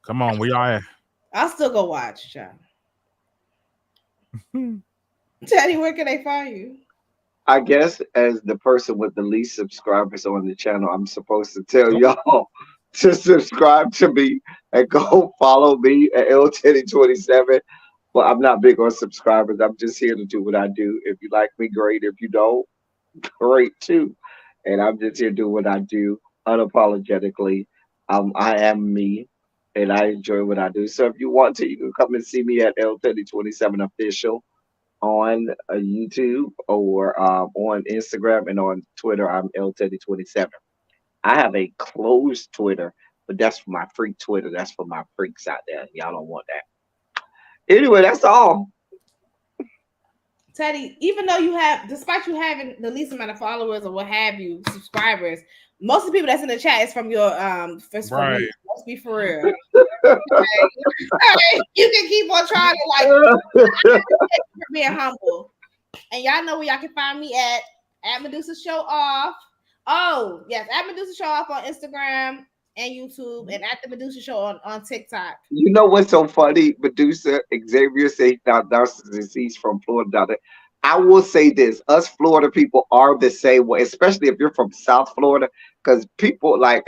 come on, we are. I'll still go watch, child. Teddy, where can they find you? I guess as the person with the least subscribers on the channel, I'm supposed to tell y'all to subscribe to me and go follow me at L1027. Well, I'm not big on subscribers. I'm just here to do what I do. If you like me, great. If you don't, great too. And I'm just here to do what I do unapologetically. I am me, and I enjoy what I do. So if you want to, you can come and see me at L3027 Official on YouTube or on Instagram, and on Twitter, I'm L3027. I have a closed Twitter, but that's for my freak Twitter. That's for my freaks out there. Y'all don't want that. Anyway, that's all. Teddy, even though despite you having the least amount of followers or what have you, subscribers, most of the people that's in the chat is from your first right. Let's be for real. Okay. You can keep on trying to for being humble. And y'all know where y'all can find me at Medusa Show Off. Oh, yes, at Medusa Show Off on Instagram and YouTube, and at the Medusa Show on TikTok. You know what's so funny? Medusa, Xavier says narcissist. He's from Florida. I will say this: us Florida people are the same way, especially if you're from South Florida, because people like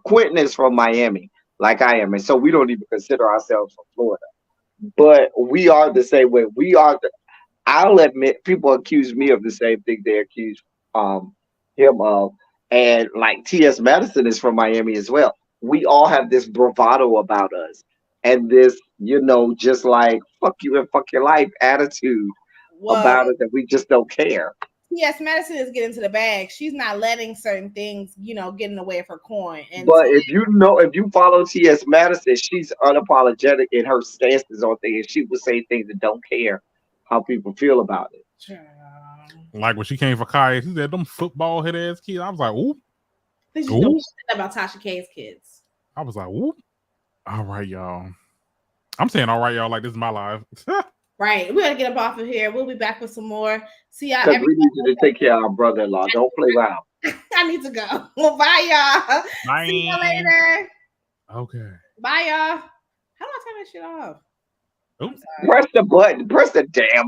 Quentin is from Miami, like I am, and so we don't even consider ourselves from Florida. But we are the same way. I'll admit, people accuse me of the same thing they accuse him of. And like T.S. Madison is from Miami as well. We all have this bravado about us and this, just like fuck you and fuck your life attitude about it that we just don't care. T.S. Madison is getting to the bag. She's not letting certain things, get in the way of her coin. But if you follow T.S. Madison, she's unapologetic in her stances on things. She will say things that don't care how people feel about it. Sure. Like when she came for Kaya, she said them football head ass kids. I was like, ooh. She don't about Tasha K's kids. I was like, ooh. All right, y'all. I'm saying all right, y'all, like this is my life. Right. We gotta get up off of here. We'll be back with some more. See y'all. We need you to take care of our brother-in-law. Don't play loud. I need to go. Well, bye, y'all. Bye. See you later. Okay. Bye, y'all. How do I turn that shit off? Press the button. Press the damn